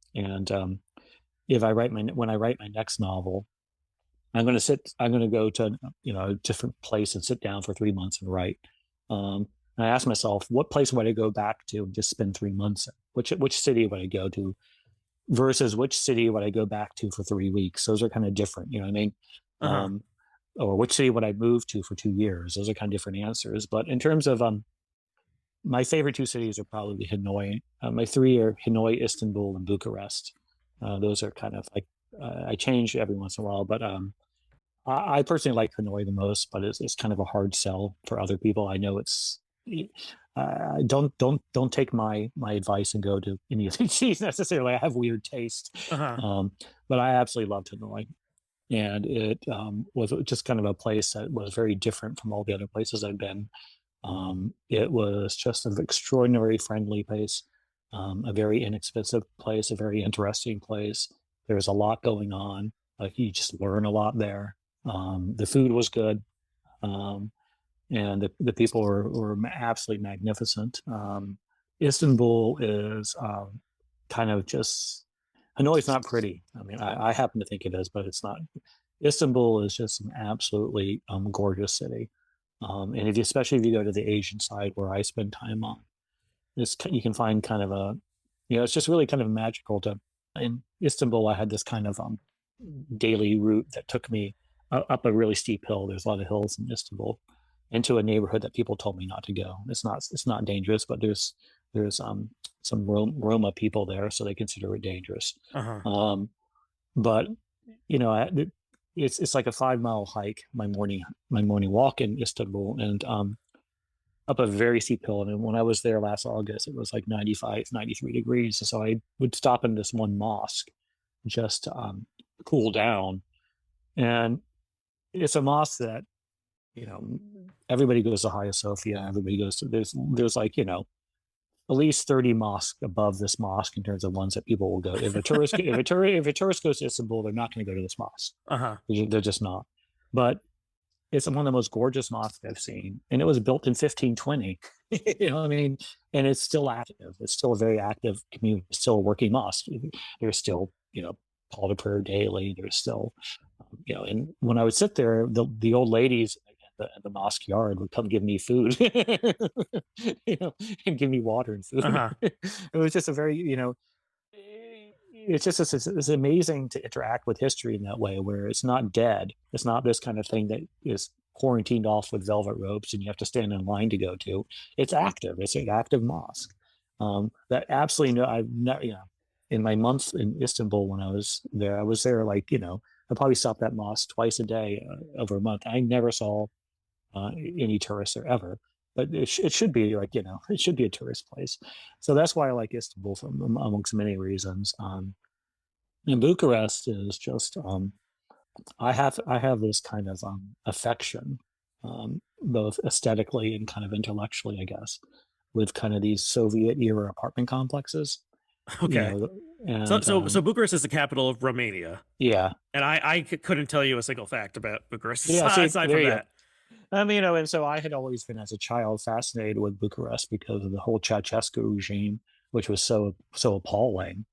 if I write my when I write my next novel, I'm going to go to a different place and sit down for 3 months and write. And I ask myself, what place would I go back to and just spend 3 months in? Which city would I go to versus which city would I go back to for 3 weeks? Those are kind of different. You know what I mean? Uh-huh. Or which city would I move to for 2 years? Those are kind of different answers. But in terms of my favorite two cities are probably Hanoi. My three are Hanoi, Istanbul, and Bucharest. Those are kind of like I change every once in a while, but I personally like Hanoi the most, but it's kind of a hard sell for other people. I know it's don't take my advice and go to any of these cities necessarily. I have weird taste, Uh-huh. um, but I absolutely loved Hanoi, and it was just kind of a place that was very different from all the other places I've been. It was just an extraordinarily friendly place, a very inexpensive place, a very interesting place. There's a lot going on. Like you just learn a lot there. The food was good. Um, and the people were absolutely magnificent. Istanbul is kind of just Hanoi is not pretty. I mean, I happen to think it is, but it's not. Istanbul is just an absolutely gorgeous city, and if you, especially if you go to the Asian side where I spend time on, it's you can find kind of a, it's just really kind of magical to. In Istanbul, I had this kind of daily route that took me up a really steep hill. There's a lot of hills in Istanbul, into a neighborhood that people told me not to go. It's not dangerous, but there's some Roma people there, so they consider it dangerous. Uh-huh. But it's like a 5 mile hike. My morning walk in Istanbul, and up a very steep hill. And when I was there last August, it was like 95, 93 degrees. So I would stop in this one mosque just to cool down. And it's a mosque that, you know, everybody goes to Hagia Sophia. Everybody goes to, there's like, at least 30 mosques above this mosque in terms of ones that people will go. If a tourist goes to Istanbul, they're not going to go to this mosque. Uh-huh. They're just not. But it's one of the most gorgeous mosques I've seen, and it was built in 1520. You know what I mean? And it's still active. It's still a very active community. It's still a working mosque. There's still, call to prayer daily. There's still, and when I would sit there, the old ladies at the mosque yard would come give me food, and give me water and food. Uh-huh. It was just a very, it's just it's amazing to interact with history in that way, where it's not dead. It's not this kind of thing that is quarantined off with velvet ropes and you have to stand in line to go to. It's active. It's an active mosque. That absolutely no. I've never, in my months in Istanbul when I was there like, I probably stopped that mosque twice a day over a month. I never saw any tourists there ever. But it should be like, it should be a tourist place. So that's why I like Istanbul, amongst many reasons. And Bucharest is just, I have this kind of affection, both aesthetically and kind of intellectually, I guess, with kind of these Soviet era apartment complexes. Okay. And So Bucharest is the capital of Romania. yeah, And I couldn't tell you a single fact about Bucharest yeah. See, aside there from you go. that. And so I had always been, as a child, fascinated with Bucharest because of the whole Ceausescu regime, which was so appalling.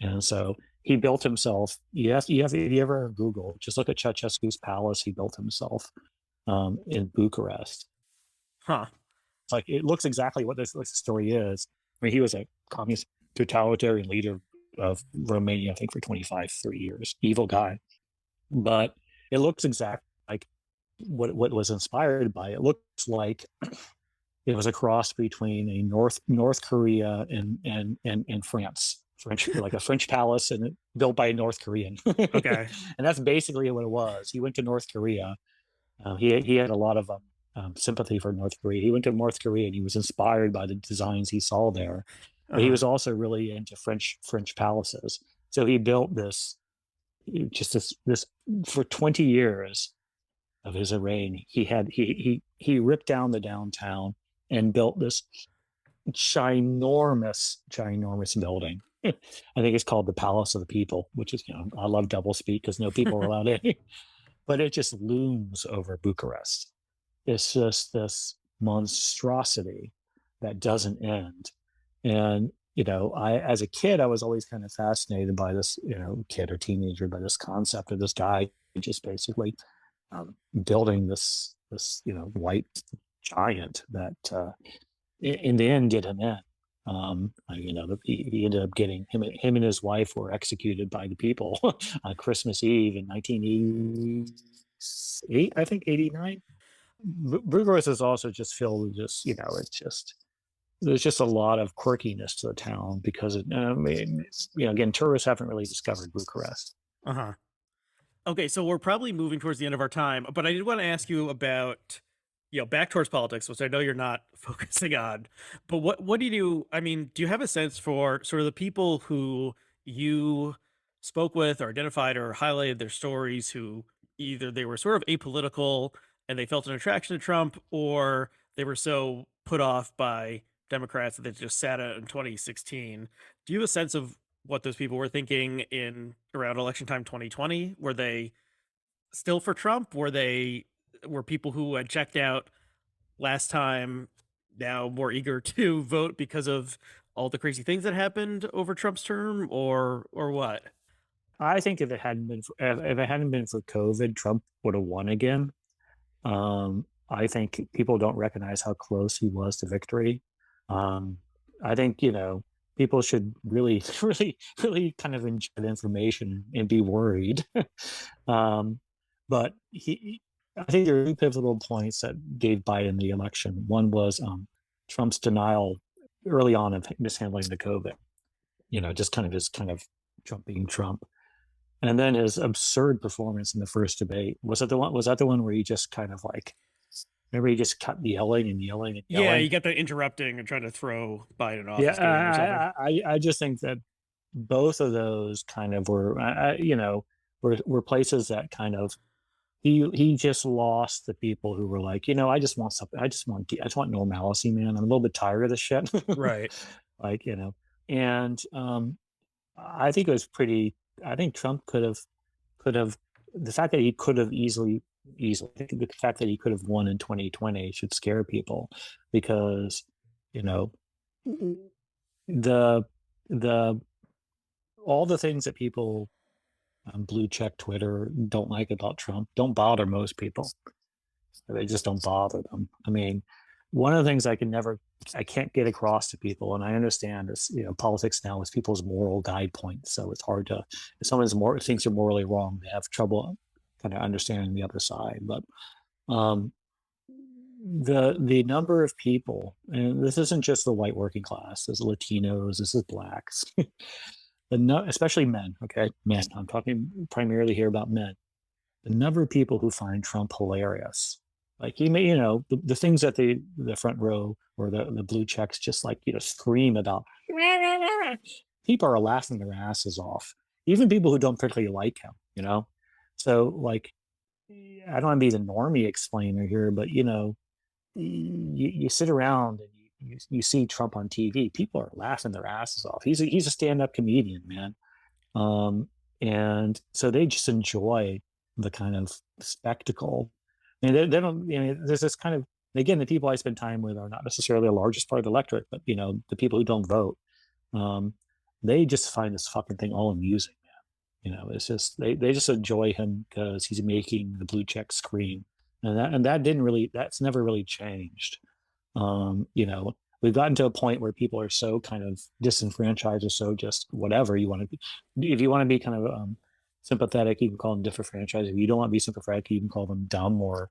And so he built himself. If you ever Google, just look at Ceausescu's palace he built himself in Bucharest. Huh. It's like it looks exactly what this story is. I mean, he was a communist totalitarian leader of Romania, I think, for 25, 30 years. Evil guy, but it looks exactly like what was inspired by. It looks like it was a cross between a North Korea and France. Like a French palace and built by a North Korean. Okay. And that's basically what it was. He went to North Korea. He had a lot of sympathy for North Korea. He went to North Korea and he was inspired by the designs he saw there. But he was also really into French palaces. So he built this for 20 years of his reign. He ripped down the downtown and built this ginormous building. I think it's called the Palace of the People, which is, I love doublespeak because no people are allowed in. But it just looms over Bucharest. It's just this monstrosity that doesn't end. And, as a kid, I was always kind of fascinated by this, kid or teenager, by this concept of this guy just basically building this white giant that in the end did him in. He ended up getting him and his wife were executed by the people on Christmas Eve in 1988, I think 89. Bucharest is also just filled with this, there's just a lot of quirkiness to the town because again, tourists haven't really discovered Bucharest. Uh-huh. Okay, so we're probably moving towards the end of our time, but I did want to ask you about, back towards politics, which I know you're not focusing on, but what do you do? I mean, do you have a sense for sort of the people who you spoke with or identified or highlighted their stories, who either they were sort of apolitical and they felt an attraction to Trump, or they were so put off by Democrats that they just sat out in 2016. Do you have a sense of what those people were thinking in around election time 2020? Were they still for Trump? Were people who had checked out last time now more eager to vote because of all the crazy things that happened over Trump's term, or what? I think if it hadn't been for COVID, Trump would have won again. I think people don't recognize how close he was to victory. Um, I think people should really, really kind of enjoy the information and be worried. um, but I think there are two pivotal points that gave Biden the election. One was Trump's denial early on of mishandling the COVID. Just kind of Trump being Trump. And then his absurd performance in the first debate. Was that the one where he just kind of like, remember, he just kept yelling and yelling and Yeah, yelling? you get the interrupting and trying to throw Biden off Yeah, his game or something. I just think that both of those kind of were places that kind of he just lost the people who were like, I just want something. I just want normalcy, man. I'm a little bit tired of this shit. Right. Like, and I think it was pretty. I think Trump could have the fact that he could have easily I think the fact that he could have won in 2020 should scare people, because you know the the all the things that people on blue check Twitter don't like about Trump don't bother most people. They just don't bother them. I mean, one of the things I can't get across to people, and I understand is, politics now is people's moral guide points. So it's hard to, if someone's more thinks you're morally wrong, they have trouble kind of understanding the other side. But um, the number of people, and this isn't just the white working class, there's Latinos, this is blacks, especially men. Okay, men. I'm talking primarily here about men. The number of people who find Trump hilarious. Like, you may, the things that the front row or the blue checks just like, scream about. People are laughing their asses off. Even people who don't particularly like him. So, like, I don't want to be the normie explainer here, but, you sit around and you see Trump on TV. People are laughing their asses off. He's a stand-up comedian, man. Um, and so they just enjoy the kind of spectacle. I mean, they don't. There's this kind of, again, the people I spend time with are not necessarily the largest part of the electorate, but the people who don't vote, um, they just find this fucking thing all amusing, man. It's just they just enjoy him because he's making the blue check scream, and that's never really changed. We've gotten to a point where people are so kind of disenfranchised, or so just whatever you want to be. If you want to be kind of sympathetic, you can call them disenfranchised. If you don't want to be sympathetic, you can call them dumb or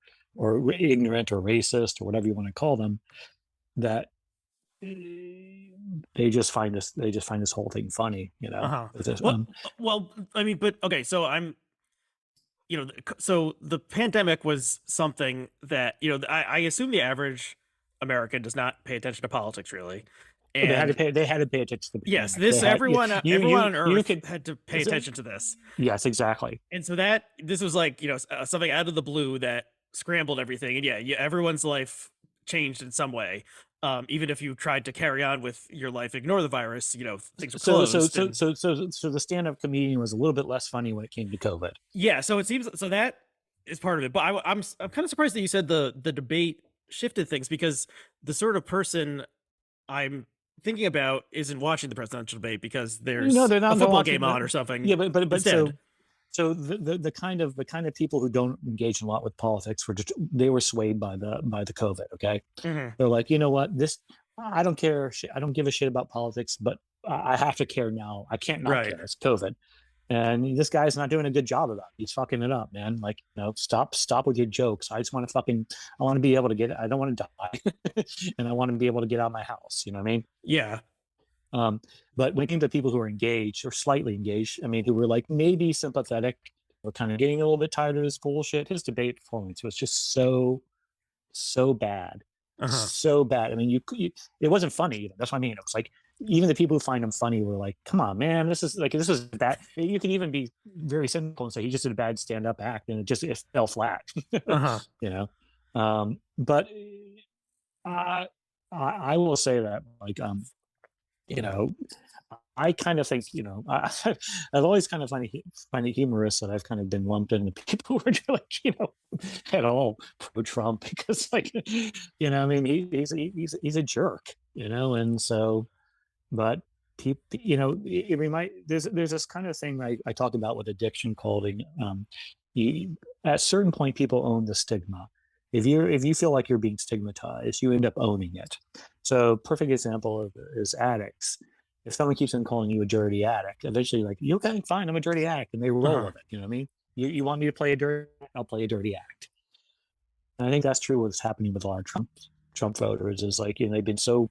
ignorant or racist or whatever you want to call them. That they just find this whole thing funny. Uh-huh. Well, I mean, but okay, so so the pandemic was something that, I assume the average American does not pay attention to politics really. And they had to pay attention to the yes, pandemic. everyone on Earth had to pay attention to this. Yes, exactly. And so this was like, something out of the blue that scrambled everything. And yeah, everyone's life changed in some way. Even if you tried to carry on with your life, ignore the virus, things were closed. So the stand-up comedian was a little bit less funny when it came to COVID. Yeah, so it seems so that is part of it. But I'm kind of surprised that you said the debate shifted things, because the sort of person I'm thinking about isn't watching the presidential debate because there's a football game on or something. Yeah, but instead. So the kind of people who don't engage a lot with politics they were swayed by the COVID. Okay, They're like, you know what, I don't care. I don't give a shit about politics, but I have to care now. I can't not care. It's COVID. And this guy's not doing a good job of that. He's fucking it up, man. Like, stop with your jokes. I just want to I want to be able to I don't want to die. And I want to be able to get out of my house. You know what I mean? Yeah. But when it came to people who were engaged or slightly engaged, I mean, who were like maybe sympathetic or kind of getting a little bit tired of this bullshit, his debate performance was just so bad. So bad. I mean, it wasn't funny. That's what I mean. It was like, even the people who find him funny were like, come on, man, this is bad. You can even be very cynical and say he just did a bad stand-up act and it fell flat. But I I will say that, like, you know, I kind of think, I've always kind of find it humorous that I've kind of been lumped into people who are like, at all pro Trump because, like, I mean, he's a jerk, and so, but people, it remind there's this kind of thing I talk about with addiction called, you, at a certain point, people own the stigma. If you feel like you're being stigmatized, you end up owning it. So, perfect example of is addicts. If someone keeps on calling you a dirty addict, eventually, like, you okay, fine, I'm a dirty addict, and they roll Uh-huh. with it. You know what I mean? You want me to play a dirty act? I'll play a dirty act. And I think that's true. What's happening with a lot of Trump voters is, like, they've been so,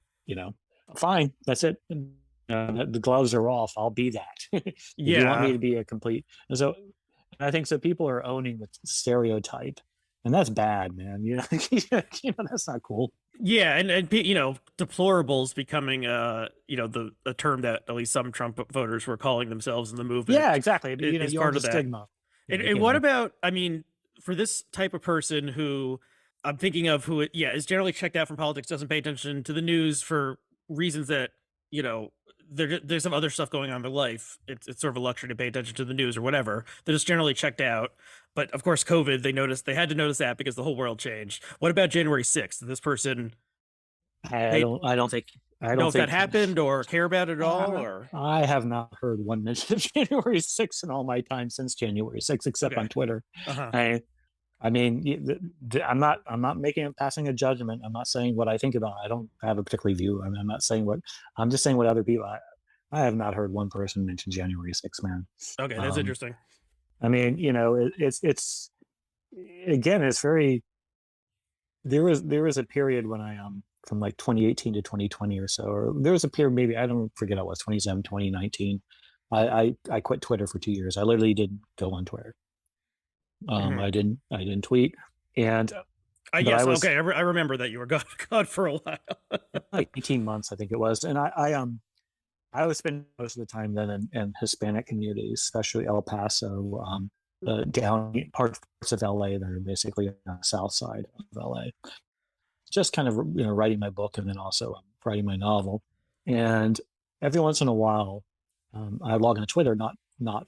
fine, that's it. The gloves are off. I'll be that. If you want me Yeah. to be a complete, and so, and I think so. People are owning the stereotype, and that's bad, man. That's not cool. Yeah, and deplorables becoming the a term that at least some Trump voters were calling themselves in the movement Yeah, exactly. is You own part the of that. stigma. And, Like, and what about, I mean, for this type of person who I'm thinking of, who, yeah, is generally checked out from politics, doesn't pay attention to the news for reasons that, you know, there's some other stuff going on in their life. It's sort of a luxury to pay attention to the news or whatever. They're just generally checked out. But of course, COVID, they had to notice that because the whole world changed. What about January 6th? Did this person I pay, don't. I don't think. I know don't if that think. happened or care about it at all? Or, I have not heard one mention of January 6th in all my time since January 6th, except okay. on Twitter. Uh huh. I I mean, I'm not passing a judgment. I'm not saying what I think about it. I don't have a particular view. I mean, I'm not saying what I'm just saying what other people. I have not heard one person mention January 6th, man. Okay. That's Um, interesting. I mean, it's again, it's very. There was a period when I from like 2018 to 2020 or so, or there was a period, maybe I don't forget, it was 27, 2019. I quit Twitter for 2 years. I literally didn't go on Twitter. Hmm. I didn't tweet, and but I Yes. was Okay. I remember that you were gone, gone for a while. like 18 months, I think it was, and I was spending most of the time then in Hispanic communities, especially El Paso, down parts of LA that are basically on the south side of LA. Just kind of writing my book and then also writing my novel. And every once in a while, I log on Twitter. Not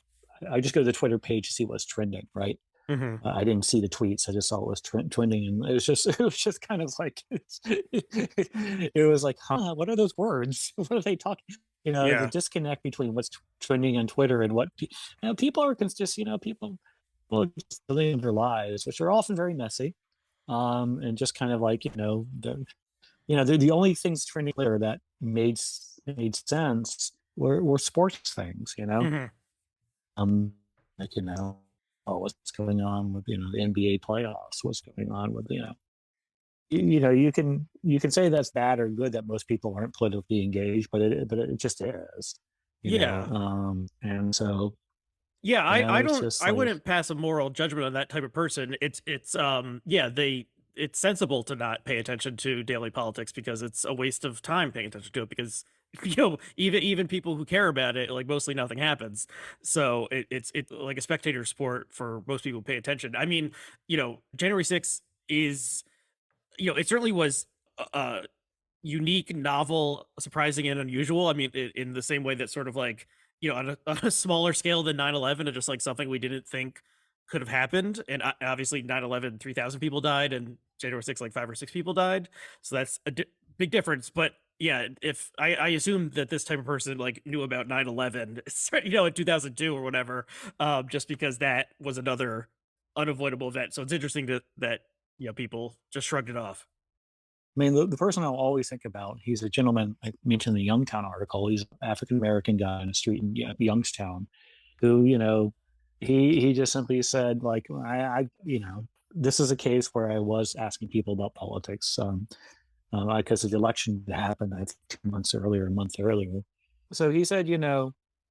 I just go to the Twitter page to see what's trending. Right. Hmm. I didn't see the tweets. I just saw it was trending, and it was just kind of like it was like, huh, what are those words? What are they talking? The Yeah. disconnect between what's trending on Twitter and what people are just people just living their lives, which are often very messy, and just kind of like the only things trending there that made sense were sports things, Hmm. um, like, oh, what's going on with the NBA playoffs? What's going on with you can say that's bad or good that most people aren't politically engaged, but it just is, Yeah. and so Yeah, I it's don't, just I like, wouldn't pass a moral judgment on that type of person. Yeah, it's sensible to not pay attention to daily politics because it's a waste of time paying attention to it because even people who care about it, like, mostly nothing happens. So it's like a spectator sport for most people who pay attention. I mean, January 6th is, it certainly was uh unique, novel, surprising, and unusual. I mean, in the same way that sort of like, on on a smaller scale than 9/11, and just like something we didn't think could have happened. And obviously 9/11, 3,000 people died, and January 6th, like 5 or 6 people died. So that's a big difference. But yeah, if I assume that this type of person like knew about 9/11, in 2002 or whatever, just because that was another unavoidable event. So it's interesting that people just shrugged it off. I mean, the person I'll always think about, he's a gentleman I mentioned in the Youngstown article. He's an African American guy in the street in Youngstown, who, he just simply said, like, this is a case where I was asking people about politics, because the election happened, I think, 2 months earlier, a month earlier. So he said,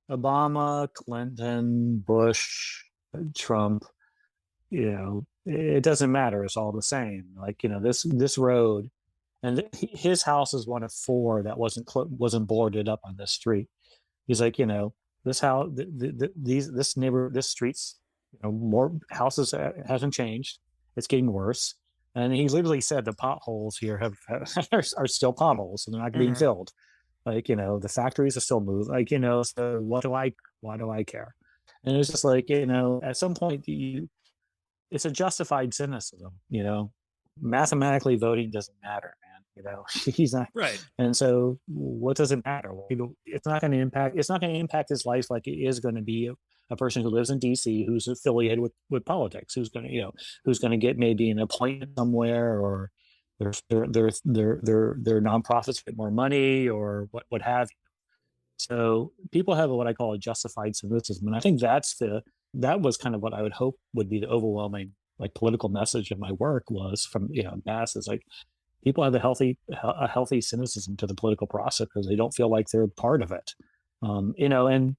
Obama, Clinton, Bush, Trump, it doesn't matter. It's all the same. Like, this road, and his house is one of four that wasn't boarded up on this street. He's like, this house, this streets, more houses hasn't changed. It's getting worse. And he literally said the potholes here are still potholes and they're not being Hmm. filled. Like, the factories are still moved. Like, so why do I care? And it was just like, at some point it's a justified cynicism, mathematically voting doesn't matter, man. He's not. Right. And so what does it matter? Well, it's not going to impact his life like it is going to be a person who lives in DC who's affiliated with politics, who's going to get maybe an appointment somewhere, or their nonprofits get more money, or what have you. So people have what I call a justified cynicism, and I think that was kind of what I would hope would be the overwhelming like political message of my work was from masses. Like, people have a healthy cynicism to the political process because they don't feel like they're part of it. And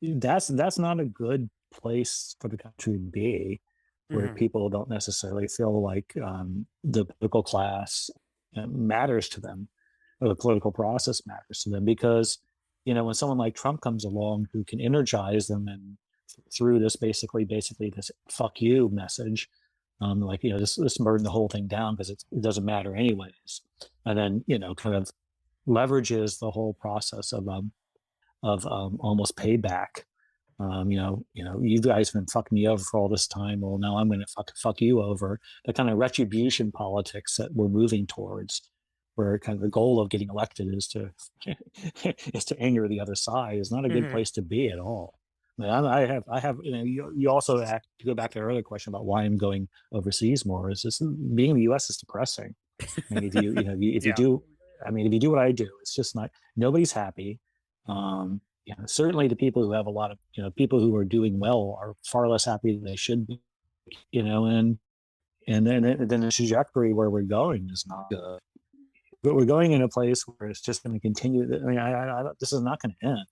that's not a good place for the country to be, where Hmm. people don't necessarily feel like the political class matters to them, or the political process matters to them. Because when someone like Trump comes along who can energize them and through this basically this "fuck you" message, like just burn the whole thing down because it doesn't matter anyways, and then kind of leverages the whole process of almost payback. You guys have been fucking me over for all this time. Well, now I'm going to fuck you over. The kind of retribution politics that we're moving towards, where kind of the goal of getting elected is to is to anger the other side, is not a good Hmm. place to be at all. I mean, I have, you also have to go back to the earlier question about why I'm going overseas more. Is just being in the U.S. is depressing. I mean, if you Yeah. do, I mean, if you do what I do, it's just not, nobody's happy. Certainly the people who have a lot of, people who are doing well are far less happy than they should be, and then the trajectory where we're going is not good. But we're going in a place where it's just going to continue. I mean, this is not going to end.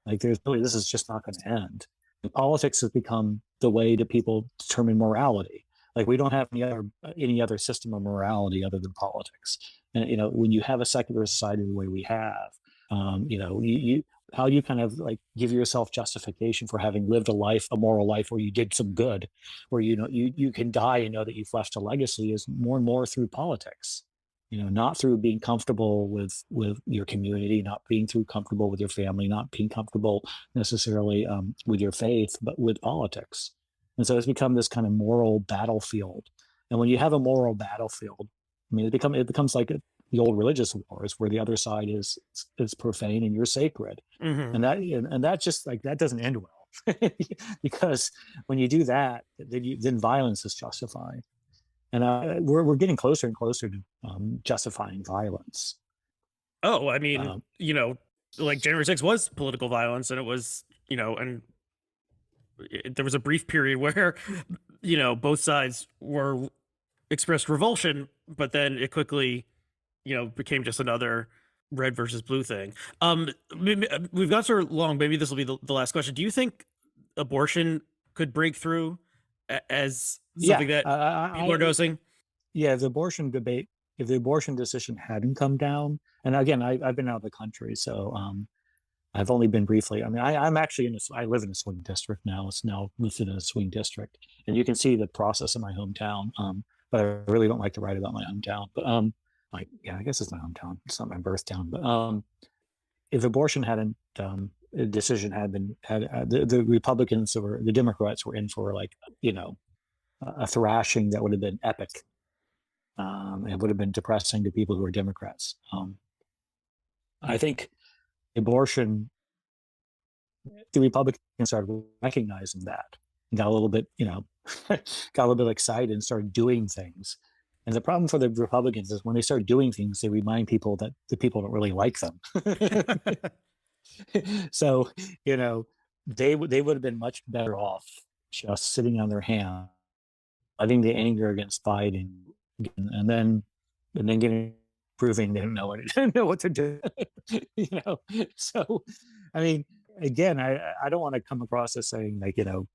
Like, this is just not going to end. And politics has become the way that people determine morality. Like, we don't have any other system of morality other than politics. And when you have a secular society the way we have, you how you kind of like give yourself justification for having lived a moral life where you did some good, where you can die and know that you've left a legacy, is more and more through politics. Not through being comfortable with your community, not being through comfortable with your family, not being comfortable necessarily with your faith, but with politics. And so it's become this kind of moral battlefield. And when you have a moral battlefield, I mean, it becomes like the old religious wars, where the other side is profane and you're sacred, Hmm. and that just like that doesn't end well, because when you do that, then violence is justified. And we're getting closer and closer to justifying violence. Oh, I mean, Um, like January 6th was political violence, and it was, and there was a brief period where, both sides were expressed revulsion, but then it quickly, became just another red versus blue thing. We've got sort of long. Maybe this will be the last question. Do you think abortion could break through as yeah, something that people are noticing? yeah. If the abortion decision hadn't come down, and again, I've been out of the country, so I've only been briefly. I mean, I'm actually I live in a swing district now. It's now listed in a swing district, and you can see the process in my hometown. But I really don't like to write about my hometown. But like, yeah, I guess it's my hometown. It's not my birth town. But if abortion hadn't, a decision had the Republicans or the Democrats were in for, like, a thrashing that would have been epic. It would have been depressing to people who are Democrats. I think abortion, the Republicans started recognizing that and got a little bit, got a little bit excited and started doing things. And the problem for the Republicans is when they start doing things, they remind people that the people don't really like them. So, you know, they would have been much better off just sitting on their hands, letting the anger against Biden, and then getting proving they don't know what didn't know what to do. you know, so I mean, again, I don't want to come across as saying, like, the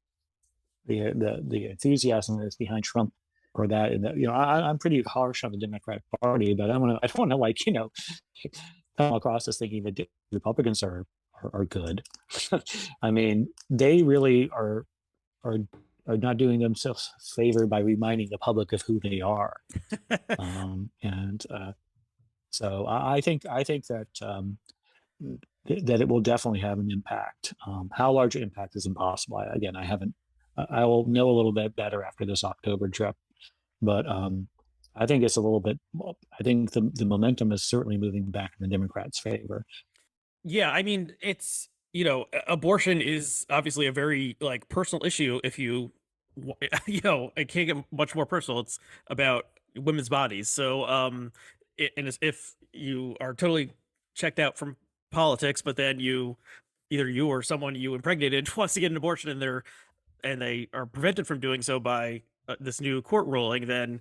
enthusiasm that's behind Trump or that, and that, I'm pretty harsh on the Democratic Party, but I don't want to, like, come across as thinking that Republicans are good. I mean, they really are are not doing themselves a favor by reminding the public of who they are. And so I think that that it will definitely have an impact. How large an impact is impossible. Again, I haven't. I will know a little bit better after this October trip, but I think it's a little bit. I think the momentum is certainly moving back in the Democrats' favor. Yeah, I mean, it's, abortion is obviously a very like personal issue. If you, it can't get much more personal. It's about women's bodies. So, if you are totally checked out from politics, but then either you or someone you impregnated wants to get an abortion and they are prevented from doing so by this new court ruling, then,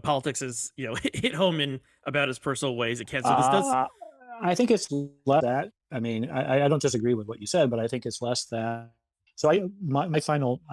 politics is, hit home in about as personal ways it can. So this does. I think it's less that. I mean, I don't disagree with what you said, but I think it's less that. So I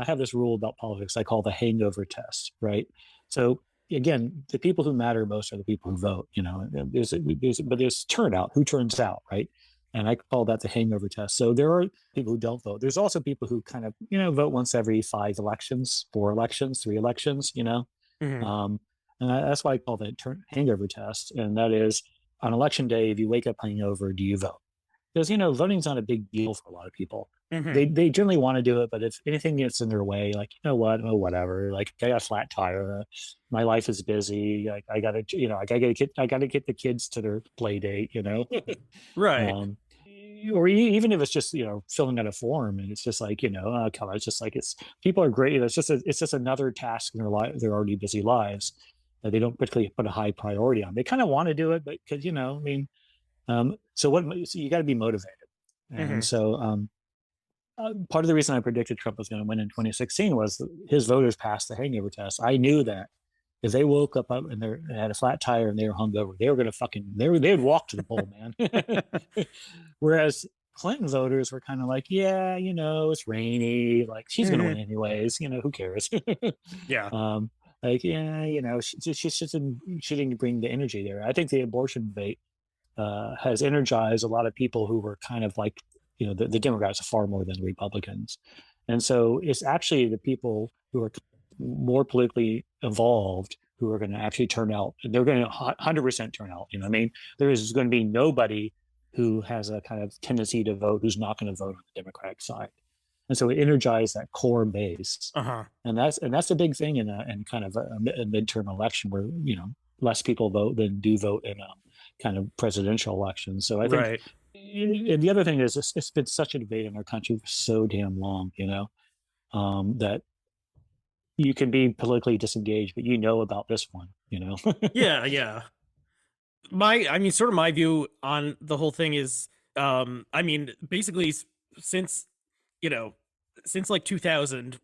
have this rule about politics I call the hangover test, right? So again, the people who matter most are the people who vote. But there's turnout, who turns out, right? And I call that the hangover test. So there are people who don't vote. There's also people who kind of vote once every 5 elections, 4 elections, 3 elections. Mhm. And that's why I call that hangover test. And that is, on election day, if you wake up hungover, do you vote? Because voting's not a big deal for a lot of people. Mhm. They generally want to do it, but if anything gets in their way, like what, oh whatever, like I got a flat tire, my life is busy, I gotta I gotta get the kids to their play date, Right. um, or even if it's just filling out a form and it's just like come on, it's just like it's people are great. It's just another task in their life, their already busy lives that they don't particularly put a high priority on. They kind of want to do it, but because I mean, so you got to be motivated, and Mhm. so part of the reason I predicted Trump was going to win in 2016 was his voters passed the hangover test. I knew that if they woke up and they had a flat tire and they were hungover, they were going to they would walk to the poll, man. Whereas Clinton voters were kind of like, yeah, it's rainy, like she's going to win Mhm. anyways, who cares? Yeah. um, like, yeah, she didn't bring the energy there. I think the abortion debate has energized a lot of people who were kind of like, the Democrats are far more than the Republicans. And so it's actually the people who are more politically involved who are going to actually turn out. They're going to 100% turn out. I mean, there is going to be nobody who has a kind of tendency to vote who's not going to vote on the Democratic side. And so it energized that core base. Uh-huh. And that's a big thing in kind of a midterm election where, less people vote than do vote in kind of presidential elections. So I think, Right. and the other thing is, it's been such a debate in our country for so damn long, that you can be politically disengaged, but about this one. Yeah, yeah. I mean, sort of my view on the whole thing is, I mean, basically, since, you know, since like 2000,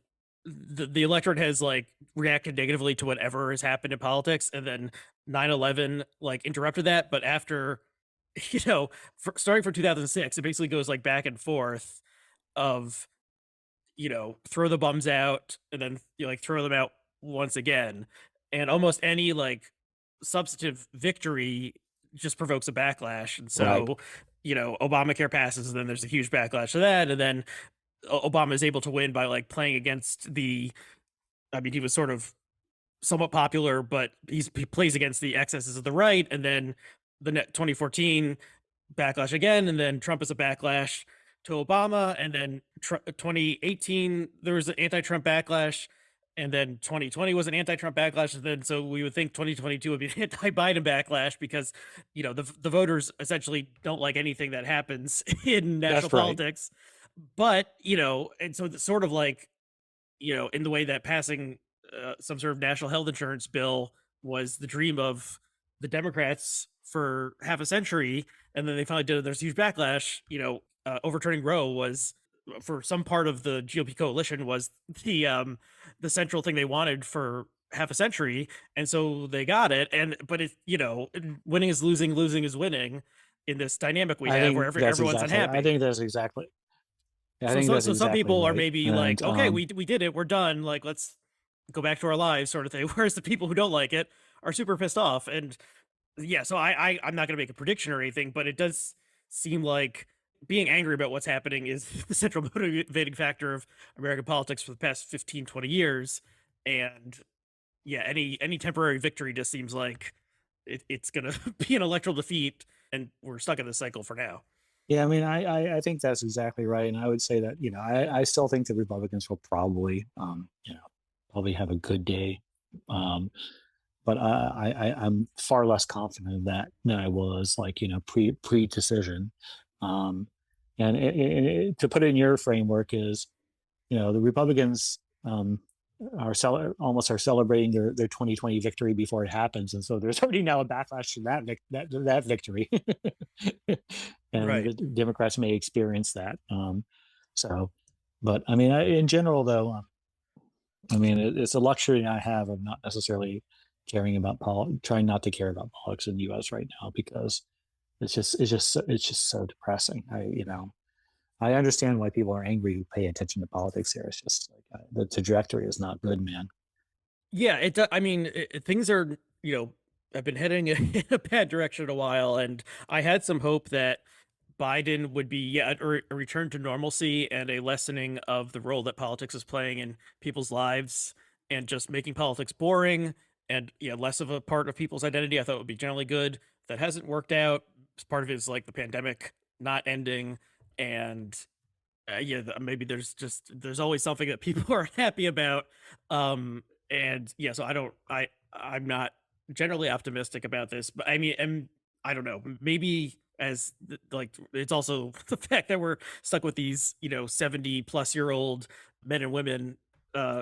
the electorate has like reacted negatively to whatever has happened in politics. And then 9/11 like interrupted that. But after, starting from 2006, it basically goes like back and forth of, throw the bums out and then like throw them out once again. And almost any like substantive victory just provokes a backlash. And Right. so, Obamacare passes, and then there's a huge backlash to that. And then Obama is able to win by like playing against I mean, he was sort of somewhat popular, but he plays against the excesses of the right. And then the 2014 backlash again, and then Trump is a backlash to Obama, and then 2018 there was an anti-Trump backlash, and then 2020 was an anti-Trump backlash, and then so we would think 2022 would be an anti-Biden backlash because the voters essentially don't like anything that happens in national That's right. politics, but and so it's sort of like in the way that passing some sort of national health insurance bill was the dream of the Democrats for half a century, and then they finally did it. There's a huge backlash. Overturning Roe was for some part of the GOP coalition was the central thing they wanted for half a century, and so they got it. And but it winning is losing, losing is winning in this dynamic we I have where think that's everyone's exactly. I unhappy. think that's exactly. I So think so that's so some exactly people are right. maybe like, And okay, we did it, we're done. Like let's go back to our lives, sort of thing. Whereas the people who don't like it are super pissed off. And yeah, so I'm not gonna make a prediction or anything, but it does seem like being angry about what's happening is the central motivating factor of American politics for the past 15, 20 years. And yeah, any temporary victory just seems like it's going to be an electoral defeat, and we're stuck in this cycle for now. Yeah, I mean, I think that's exactly right, and I would say that I still think the Republicans will probably probably have a good day, but I'm far less confident of that than I was like pre decision, and to put it in your framework is the Republicans almost are celebrating their 2020 victory before it happens, and so there's already now a backlash to that victory, and the Right. Democrats may experience that. So, but I mean, in general, though, I mean, it's a luxury I have of not necessarily trying not to care about politics in the U.S. right now because it's just so depressing. I understand why people are angry who pay attention to politics here. It's just like the trajectory is not good, man. Yeah, I mean, things are, have been heading in a bad direction a while, and I had some hope that Biden would be, yeah, a return to normalcy and a lessening of the role that politics is playing in people's lives, and just making politics boring and, yeah, less of a part of people's identity. I thought would be generally good. That hasn't worked out. Part of it is like the pandemic not ending, and yeah, maybe there's always something that people are happy about. And yeah, so I'm not generally optimistic about this, but I mean, I don't know, maybe like it's also the fact that we're stuck with these 70-plus-year-old men and women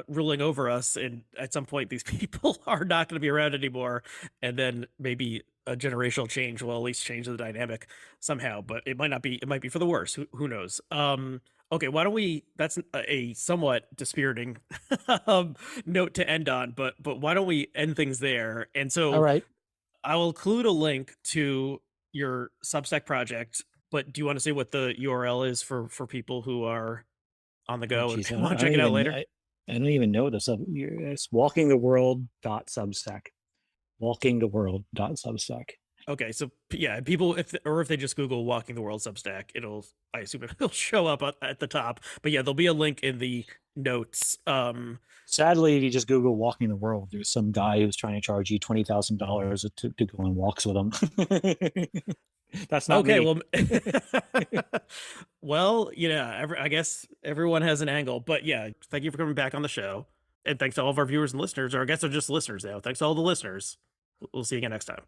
ruling over us, and at some point these people are not going to be around anymore, and then maybe a generational change will at least change the dynamic somehow, but it might not be. It might be for the worse. Who knows? Okay, why don't we? That's a somewhat dispiriting note to end on, but why don't we end things there? And All so right. I will include a link to your Substack project. But do you want to say what the URL is for people who are on the Oh, go and geez, want to check it out later? I don't even know this. It's walkingtheworld.substack. Walkingtheworld.substack. Okay, so yeah, people if they just Google "Walking the World" Substack, I assume it'll show up at the top. But yeah, there'll be a link in the notes. Sadly, if you just Google "walking the world," there's some guy who's trying to charge you $20,000 to go on walks with him. That's not Okay, me. well, well, yeah, I guess everyone has an angle, but yeah, thank you for coming back on the show, and thanks to all of our viewers and listeners, or I guess they're just listeners now. Thanks to all the listeners. We'll see you again next time.